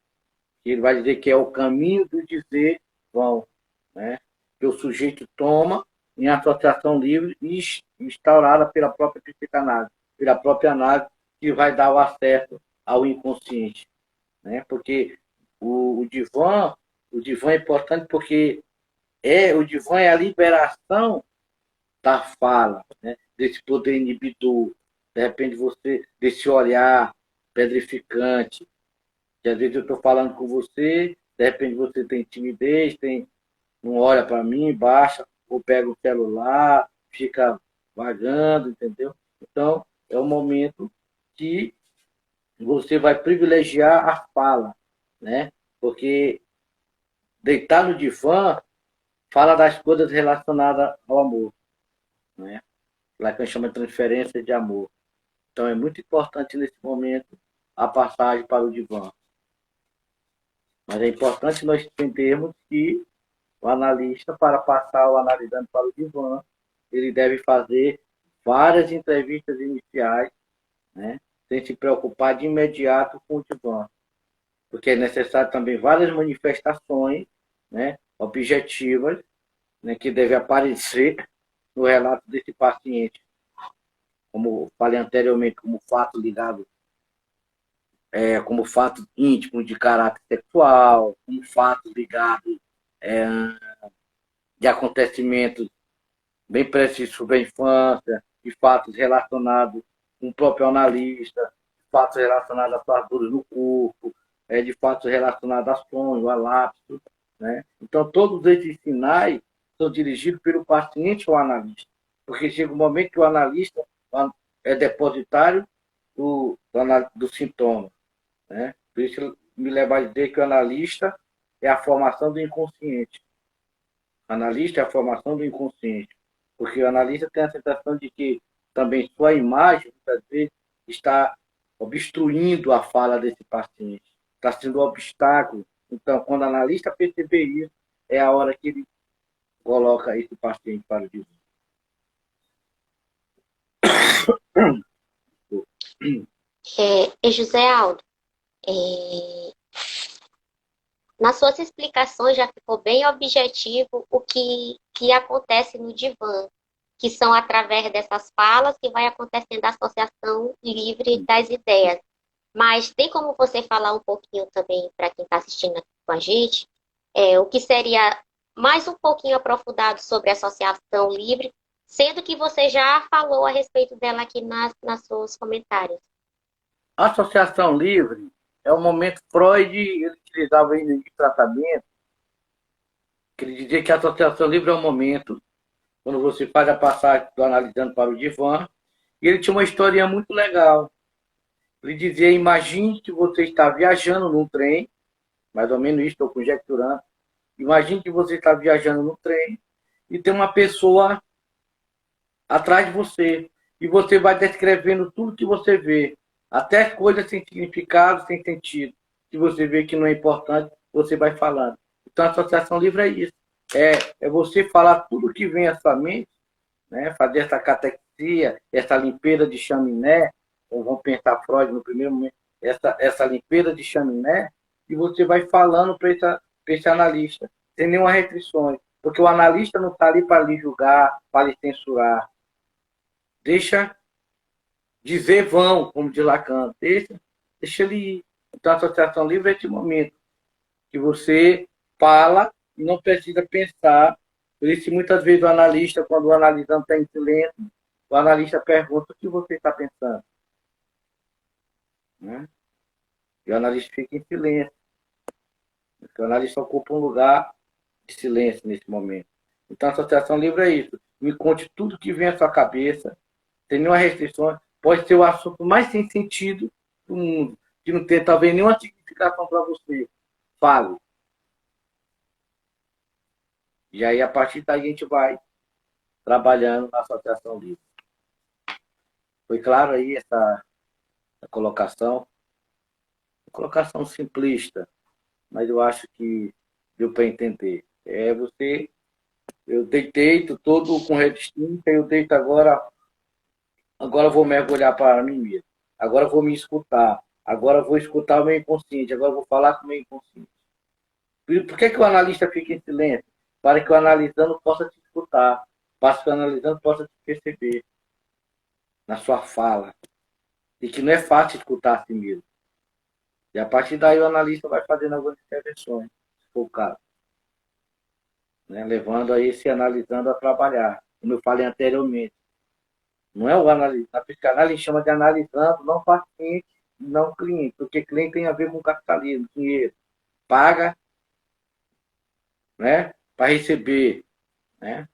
Que ele vai dizer que é o caminho do dizer vão, né? Que o sujeito toma em associação livre e instaurada pela própria psicanálise, pela própria análise, que vai dar o acesso ao inconsciente, né? Porque o divã é importante porque o divã é a liberação da fala, né? Desse poder inibidor, de repente você, desse olhar pedrificante, que às vezes eu estou falando com você, de repente você tem timidez, não olha para mim, baixa, ou pega o celular, fica vagando, entendeu? Então, é o momento que você vai privilegiar a fala, né? Porque deitar no divã fala das coisas relacionadas ao amor, né? Lá que a gente chama de transferência de amor. Então, é muito importante nesse momento a passagem para o divã. Mas é importante nós entendermos que o analista, para passar o analisando para o divã, ele deve fazer várias entrevistas iniciais, né, sem se preocupar de imediato com o divã. Porque é necessário também várias manifestações, né, objetivas, né, que devem aparecer no relato desse paciente. Como falei anteriormente, como fato ligado, como fato íntimo de caráter sexual, como fato ligado de acontecimentos bem precisos sobre a infância, de fatos relacionados com o próprio analista, de fatos relacionados a fraturas no corpo, de fatos relacionados a sonho, a lapso. Né? Então, todos esses sinais são dirigidos pelo paciente ao analista, porque chega um momento que o analista é depositário do sintoma. Né? Por isso, me leva a dizer que o analista é a formação do inconsciente. O analista é a formação do inconsciente. Porque o analista tem a sensação de que também sua imagem, muitas vezes, está obstruindo a fala desse paciente. Está sendo um obstáculo. Então, quando o analista perceber isso, é a hora que ele coloca esse paciente para o divã. José Aldo, É, nas suas explicações já ficou bem objetivo o que acontece no divã, que são através dessas falas que vai acontecendo a associação livre das ideias. Mas tem como você falar um pouquinho também para quem está assistindo aqui com a gente, o que seria mais um pouquinho aprofundado sobre a associação livre, sendo que você já falou a respeito dela aqui nas seus comentários. A associação livre é o momento Freud, ele utilizava ainda de tratamento, que ele dizia que a associação livre é o momento quando você faz a passagem do analisando para o divã, e ele tinha uma historinha muito legal. Ele dizia, imagine que você está viajando num trem, mais ou menos isso, estou conjecturando, imagine que você está viajando no trem e tem uma pessoa atrás de você e você vai descrevendo tudo que você vê, até coisas sem significado, sem sentido, que você vê que não é importante, você vai falando. Então a associação livre é isso. É você falar tudo que vem à sua mente, né? Fazer essa catexia, essa limpeza de chaminé, ou vamos pensar Freud no primeiro momento, essa limpeza de chaminé, e você vai falando para esse analista, sem nenhuma restrição. Porque o analista não está ali para lhe julgar, para lhe censurar. Deixa dizer vão, como diz Lacan. Deixa ele ir. Então, a associação livre é esse momento que você fala e não precisa pensar. Por isso, muitas vezes, o analista, quando o analisando está em silêncio, o analista pergunta o que você está pensando. Né? E o analista fica em silêncio. Porque o analista ocupa um lugar de silêncio nesse momento. Então, a associação livre é isso. Me conte tudo que vem à sua cabeça, sem nenhuma restrição. Pode ser o assunto mais sem sentido do mundo, que não tem talvez nenhuma significação para você. Fale. E aí, a partir daí, a gente vai trabalhando na associação livre. Foi claro aí essa colocação? Colocação simplista, mas eu acho que deu para entender. Eu deitei todo com resistência, eu deito agora vou mergulhar para mim mesmo. Agora vou me escutar. Agora vou escutar o meu inconsciente. Agora vou falar com o meu inconsciente. Por que o analista fica em silêncio? Para que o analisando possa te escutar. Para que o analisando possa te perceber na sua fala. E que não é fácil escutar a si mesmo. E a partir daí o analista vai fazendo algumas intervenções, se for o caso. Né? Levando a esse analisando a trabalhar. Como eu falei anteriormente. Não é o analista. A psicanálise chama de analisando, não paciente, não cliente. Porque cliente tem a ver com capitalismo, dinheiro. Paga, né, para receber. Né?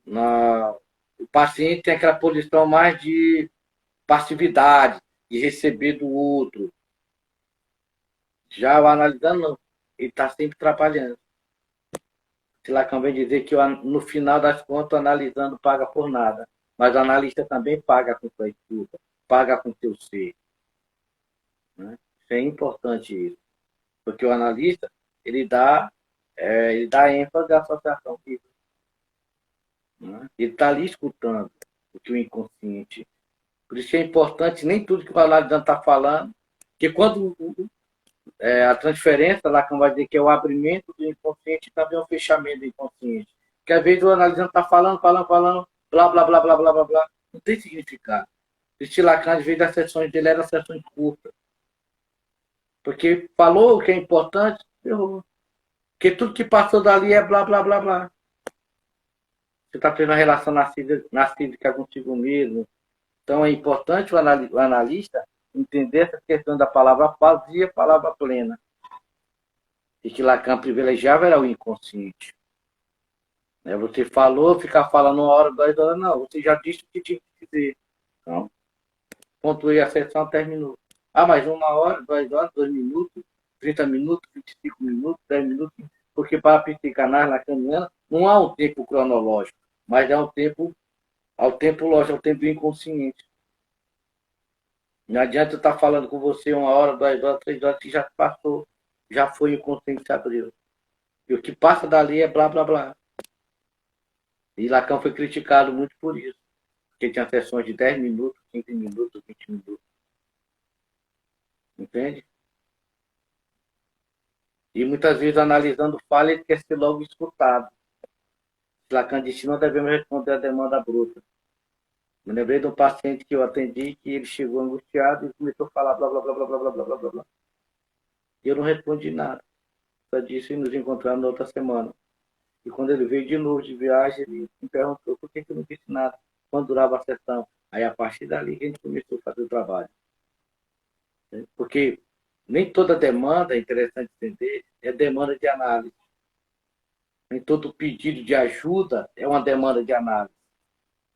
O paciente tem aquela posição mais de passividade, de receber do outro. Já o analisando, não. Ele está sempre trabalhando. Lacan vem dizer que no final das contas, o analisando paga por nada. Mas o analista também paga com sua escuta, paga com seu ser. Né? Isso é importante isso. Porque o analista, ele dá ênfase à associação livre. Né? Ele está ali escutando o que o inconsciente. Por isso é importante, nem tudo que o analisando está falando, porque quando a transferência, Lacan vai dizer que é o abrimento do inconsciente e também o fechamento do inconsciente. Porque às vezes o analisando está falando, blá, blá, blá, blá, blá, blá, blá, não tem significado. Esse Lacan, às vezes, as sessões dele eram sessões curtas. Porque falou o que é importante, errou. Porque tudo que passou dali é blá, blá, blá, blá. Você está tendo uma relação narcísica contigo mesmo. Então é importante o analista entender essa questão da palavra vazia e palavra plena. E que Lacan privilegiava era o inconsciente. Você falou, ficar falando 1 hora, 2 horas, não. Você já disse o que tinha que dizer. Então, pontuei a sessão, terminou. Ah, mas 1 hora, 2 horas, 2 minutos, 30 minutos, 25 minutos, 10 minutos. Porque para a psicanálise lacaniana não há um tempo cronológico, mas é um tempo, ao tempo lógico, é o tempo inconsciente. Não adianta eu estar falando com você 1 hora, 2 horas, 3 horas, que já passou, já foi inconsciente, se abriu. E o que passa dali é blá, blá, blá. E Lacan foi criticado muito por isso. Porque tinha sessões de 10 minutos, 15 minutos, 20 minutos. Entende? E muitas vezes, analisando falha, ele quer ser logo escutado. Lacan disse, não devemos responder à demanda bruta. Me lembrei de um paciente que eu atendi, que ele chegou angustiado e começou a falar blá, blá, blá, blá, blá, blá, blá, blá, blá, blá. E eu não respondi nada. Só disse e nos encontramos na outra semana. E quando ele veio de novo de viagem, ele me perguntou por que eu não disse nada, quando durava a sessão. Aí, a partir dali, a gente começou a fazer o trabalho. Porque nem toda demanda, é interessante entender, é demanda de análise. Nem todo pedido de ajuda é uma demanda de análise.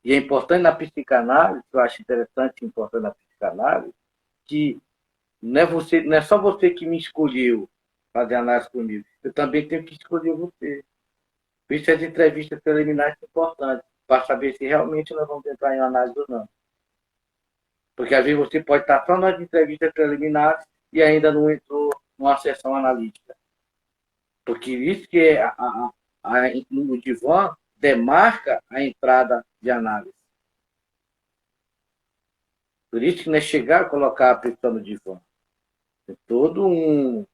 E é importante na psicanálise, eu acho interessante e importante na psicanálise, que não é só você que me escolheu fazer análise comigo, eu também tenho que escolher você. Por isso as entrevistas preliminares são importantes, para saber se realmente nós vamos entrar em análise ou não. Porque às vezes você pode estar só nas entrevistas preliminares e ainda não entrou numa sessão analítica. Porque isso que é no divã demarca a entrada de análise. Por isso que não é chegar a colocar a pessoa no divã. Tem todo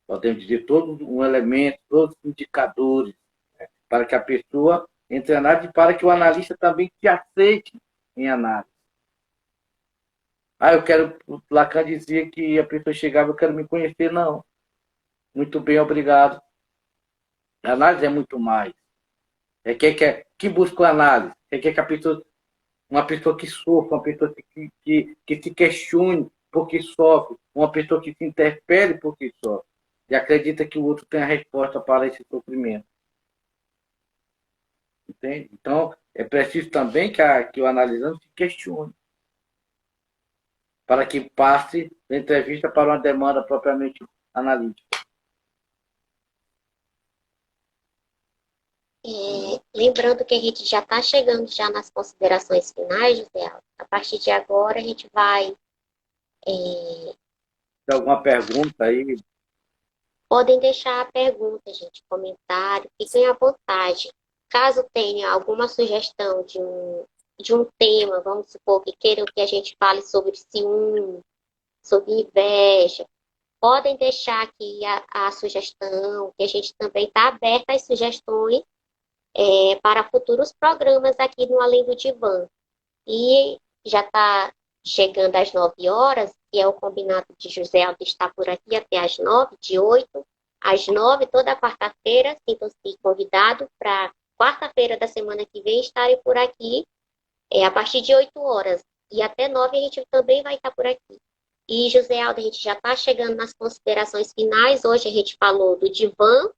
podemos dizer, todo um elemento, todos os indicadores, né, para que a pessoa entre em análise e para que o analista também te aceite em análise. Eu quero, o Lacan dizia que a pessoa chegava, eu quero me conhecer, não. Muito bem, obrigado. A análise é muito mais. Que busca a análise? Que a pessoa, uma pessoa que sofre, uma pessoa que se questione porque sofre, uma pessoa que se interpele porque sofre e acredita que o outro tem a resposta para esse sofrimento. Entende? Então, é preciso também que o analisando se questione para que passe da entrevista para uma demanda propriamente analítica. Lembrando que a gente já está chegando já nas considerações finais, José Aldo. A partir de agora, a gente vai... Tem alguma pergunta aí? Podem deixar a pergunta, gente, comentário, fiquem à vontade. Caso tenha alguma sugestão de um tema, vamos supor que queiram que a gente fale sobre ciúme, sobre inveja, podem deixar aqui a sugestão, que a gente também está aberta às sugestões para futuros programas aqui no Além do Divã. E já está chegando às 9 horas, que é o combinado de José Aldo estar por aqui até às 9, de 8 às 9, toda quarta-feira. Sintam-se convidados para quarta-feira da semana que vem estarem por aqui, a partir de 8 horas. E até 9 a gente também vai estar por aqui. E, José Aldo, a gente já está chegando nas considerações finais. Hoje a gente falou do divã,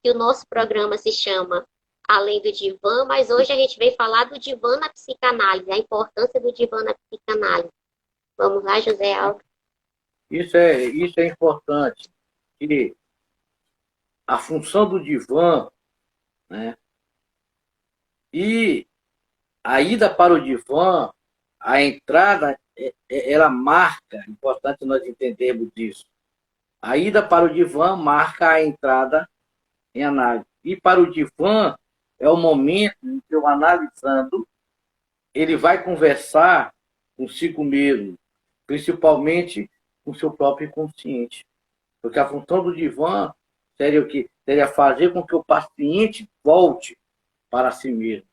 que o nosso programa se chama Além do Divã, mas hoje a gente veio falar do divã na psicanálise, a importância do divã na psicanálise. Vamos lá, José Aldo. Isso é importante. Que a função do divã, né, e a ida para o divã, a entrada, ela marca, é importante nós entendermos disso. A ida para o divã marca a entrada em análise. E para o divã é o momento em que o analisando, ele vai conversar consigo mesmo, principalmente com seu próprio inconsciente. Porque a função do divã seria o quê? Seria fazer com que o paciente volte para si mesmo.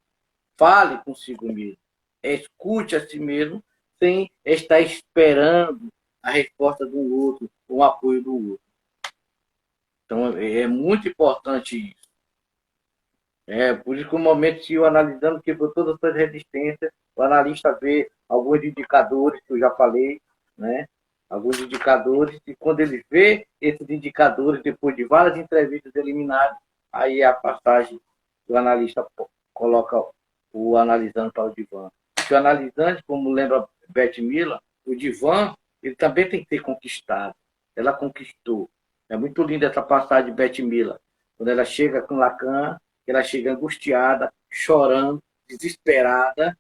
Fale consigo mesmo. Escute a si mesmo sem estar esperando a resposta do outro, o apoio do outro. Então, é muito importante isso. Por isso que o momento se o analisando quebrou todas as suas resistências, o analista vê alguns indicadores que eu já falei, né? Alguns indicadores, e quando ele vê esses indicadores, depois de várias entrevistas eliminadas, aí é a passagem que o analista coloca o analisando para o divã. Porque o analisante, como lembra Beth Miller, o divã, ele também tem que ser conquistado. Ela conquistou. É muito linda essa passagem de Beth Miller, quando ela chega com Lacan, ela chega angustiada, chorando, desesperada,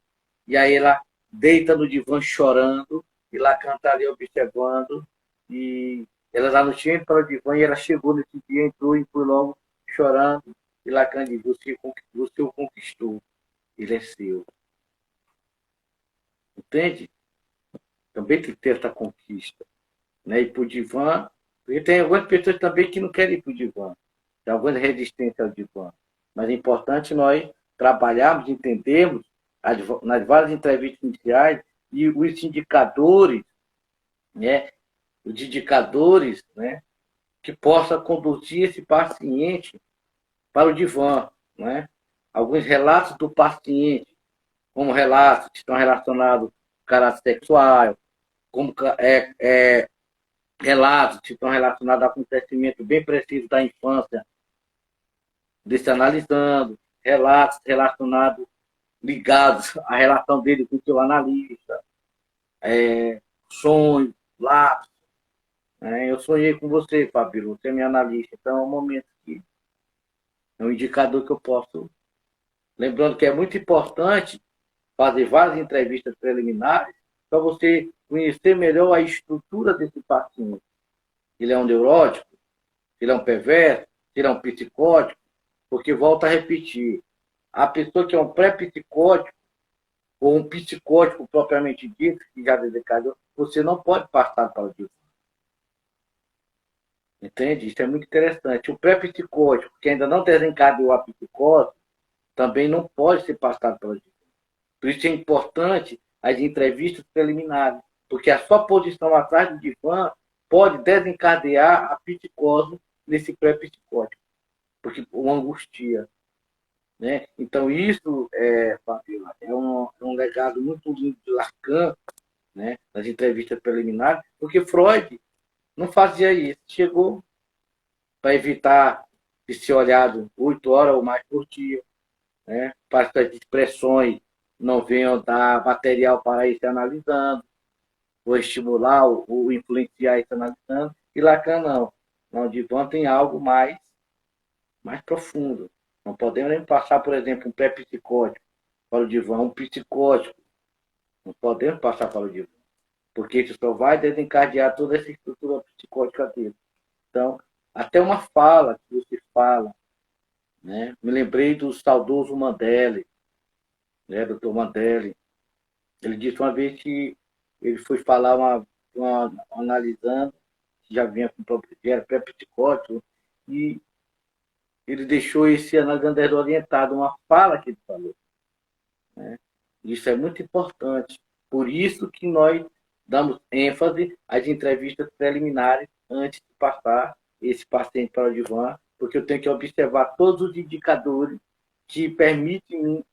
e aí ela deita no divã chorando, e Lacan está ali observando, e ela já não tinha ido para o divã, e ela chegou nesse dia, entrou e foi logo chorando, e Lacan diz, você o conquistou, ele é seu. Entende? Também tem que ter essa conquista. né, ir para o divã, porque tem algumas pessoas também que não querem ir para o divã, tem alguma resistência ao divã. Mas é importante nós trabalharmos, entendermos nas várias entrevistas iniciais e os indicadores, né, os indicadores, né, que possa conduzir esse paciente para o divã, né? Alguns relatos do paciente, como relatos que estão relacionados com caráter sexual, como relatos que estão relacionados a acontecimento bem preciso da infância, desse analisando, relatos relacionados, ligados à relação dele com o seu analista, sonhos, lápis. Né? Eu sonhei com você, Fabíola, você é minha analista, então é um momento que é um indicador que eu posso. Lembrando que é muito importante fazer várias entrevistas preliminares para você conhecer melhor a estrutura desse paciente. Ele é um neurótico, ele é um perverso, ele é um psicótico, porque, volta a repetir, a pessoa que é um pré-psicótico ou um psicótico propriamente dito, que já desencadeou, você não pode passar para o divã. Entende? Isso é muito interessante. O pré-psicótico, que ainda não desencadeou a psicose, também não pode ser passado para o divã. Por isso é importante as entrevistas preliminares, porque a sua posição atrás do divã pode desencadear a psicose nesse pré-psicótico, porque o angustia. Né? Então, isso, Fabiola, é um legado muito lindo de Lacan, né? Nas entrevistas preliminares, porque Freud não fazia isso. Chegou para evitar de ser olhado 8 horas ou mais por dia, né? Para que as expressões não venham dar material para ir se analisando, ou estimular, ou influenciar isso analisando. E Lacan não. Não, divã tem algo mais profundo. Não podemos nem passar, por exemplo, um pré-psicótico para o divã, um psicótico. Não podemos passar para o divã, porque isso só vai desencadear toda essa estrutura psicótica dele. Então, até uma fala que você fala, né? Me lembrei do saudoso Mandela, né? Dr. Mandela. Ele disse uma vez que ele foi falar analisando, que já vinha com era pré-psicótico, e ele deixou esse analisando desorientado, uma fala que ele falou. Né? Isso é muito importante. Por isso que nós damos ênfase às entrevistas preliminares antes de passar esse paciente para o divã, porque eu tenho que observar todos os indicadores que permitem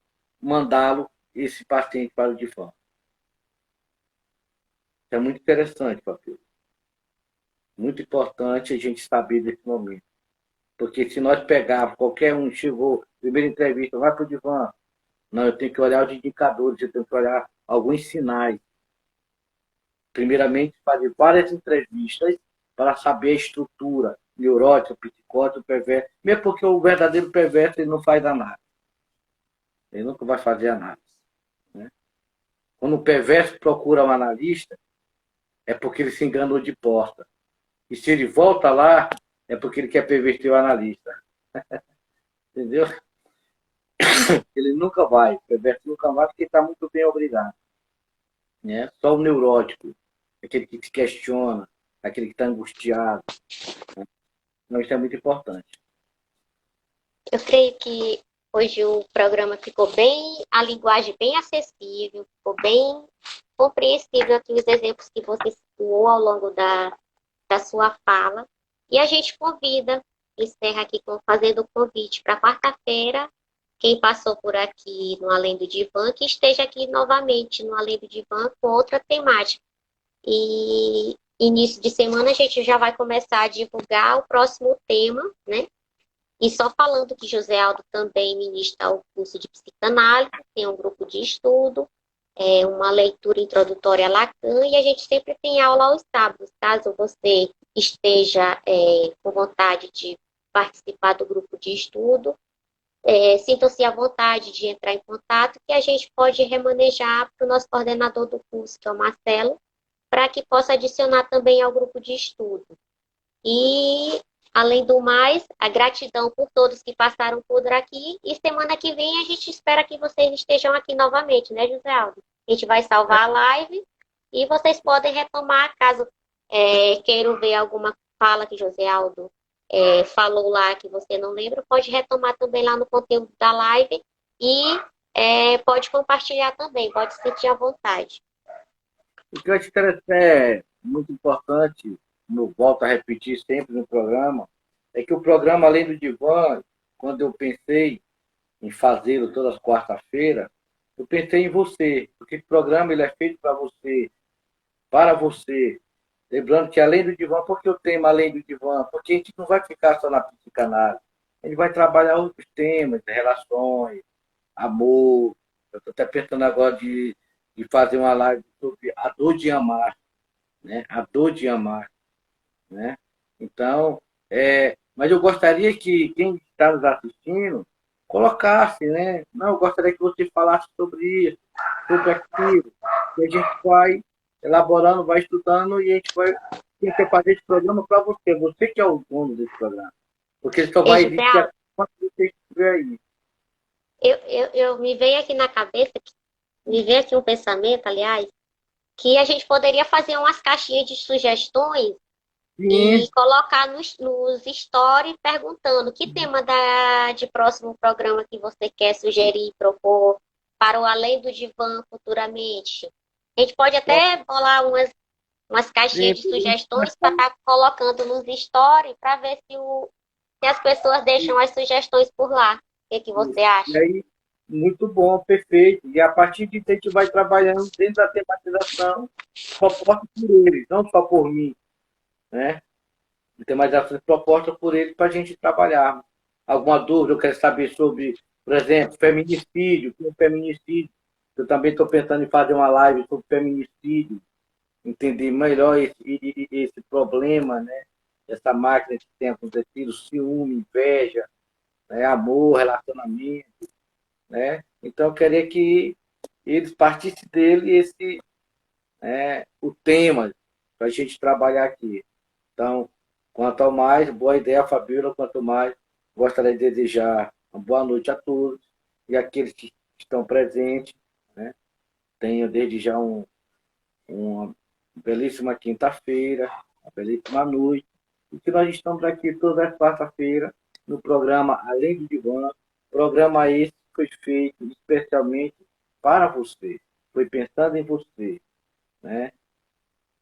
mandá-lo, esse paciente, para o divã. Isso é muito interessante, Papel. Muito importante a gente saber desse momento. Porque se nós pegarmos, qualquer um chegou, primeira entrevista, vai para o divã. Não, eu tenho que olhar os indicadores, eu tenho que olhar alguns sinais. Primeiramente, fazer várias entrevistas para saber a estrutura neurótica, psicótica, perverso. Mesmo porque o verdadeiro perverso ele não faz análise. Ele nunca vai fazer análise. Né? Quando o perverso procura um analista, é porque ele se enganou de porta. E se ele volta lá, é porque ele quer perverter o analista. Entendeu? Ele nunca vai, o perverso nunca vai, porque está muito bem obrigado. Né? Só o neurótico, aquele que se questiona, aquele que está angustiado. Né? Então, isso é muito importante. Eu creio que hoje o programa ficou bem, a linguagem bem acessível, ficou bem compreensível aqui os exemplos que você citou ao longo da sua fala. E a gente convida, encerra aqui fazendo o convite para quarta-feira, quem passou por aqui no Além do Divã, que esteja aqui novamente no Além do Divã com outra temática. E início de semana a gente já vai começar a divulgar o próximo tema, né? E só falando que José Aldo também ministra o curso de psicanálise, tem um grupo de estudo, uma leitura introdutória a Lacan, e a gente sempre tem aula aos sábados. Caso você esteja com vontade de participar do grupo de estudo, sintam-se à vontade de entrar em contato, que a gente pode remanejar para o nosso coordenador do curso, que é o Marcelo, para que possa adicionar também ao grupo de estudo. E, além do mais, a gratidão por todos que passaram por aqui. E semana que vem a gente espera que vocês estejam aqui novamente, né, José Aldo? A gente vai salvar a live e vocês podem retomar caso queiram ver alguma fala que José Aldo falou lá que você não lembra, pode retomar também lá no conteúdo da live e pode compartilhar também, pode se sentir à vontade. O que eu acho interessante, é muito importante, no volto a repetir sempre no programa, é que o programa, além do divã, quando eu pensei em fazê-lo todas as quarta-feiras, eu pensei em você, porque o programa ele é feito para você. Lembrando que além do divã, por que o tema além do divã? Porque a gente não vai ficar só na psicanálise. A gente vai trabalhar outros temas, relações, amor. Eu estou até pensando agora de fazer uma live sobre a dor de amar, né? A dor de amar, né? Então, mas eu gostaria que quem está nos assistindo colocasse, né? Não, eu gostaria que você falasse sobre isso, sobre aquilo, que a gente vai elaborando, vai estudando e a gente vai tentar fazer esse programa para você. Você que é o dono desse programa. Porque ele só E, vai José existir Aldo, quando você estiver aí. me veio aqui na cabeça, me veio aqui um pensamento, aliás, que a gente poderia fazer umas caixinhas de sugestões Sim, e colocar nos stories perguntando que tema de próximo programa que você quer sugerir, propor para o Além do Divã futuramente. A gente pode até bolar umas caixinhas de sugestões para estar colocando nos stories para ver se as pessoas deixam as sugestões por lá. O que você e acha? aí, muito bom, perfeito. E a partir disso a gente vai trabalhando dentro da tematização proposta por eles, não só por mim, né? Tematizações propostas por eles para a gente trabalhar. Alguma dúvida, eu quero saber sobre, por exemplo, feminicídio, o que é um feminicídio. Eu também estou pensando em fazer uma live sobre feminicídio, entender melhor esse problema, né? Essa máquina que tem acontecido, ciúme, inveja, né? Amor, relacionamento, né? Então, eu queria que eles partissem dele o tema para a gente trabalhar aqui. Então, quanto ao mais, boa ideia, Fabíola. Quanto mais, gostaria de desejar uma boa noite a todos e aqueles que estão presentes, né? Tenham desde já uma belíssima quinta-feira, uma belíssima noite. E que nós estamos aqui toda quarta-feira no programa Além do Divã. Programa esse que foi feito especialmente para você. Foi pensando em você, né?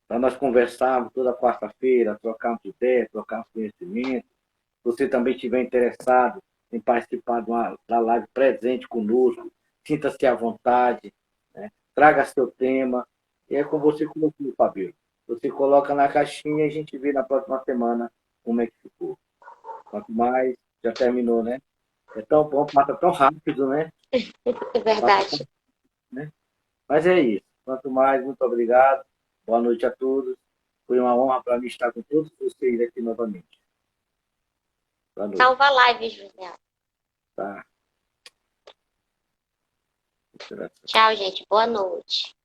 Para nós conversarmos toda quarta-feira, trocarmos ideias, trocarmos conhecimento. Se você também estiver interessado em participar da live presente conosco, sinta-se à vontade, né? Traga seu tema. E é com você colocou, Fabio. Você coloca na caixinha e a gente vê na próxima semana como é que ficou. Quanto mais, já terminou, né? É tão bom, passa tão rápido, né? É Passa verdade. tão, né? Mas é isso. Quanto mais, muito obrigado. Boa noite a todos. Foi uma honra para mim estar com todos vocês aqui novamente. Boa noite. Salva a live, José. Tá? Tchau, gente. Boa noite.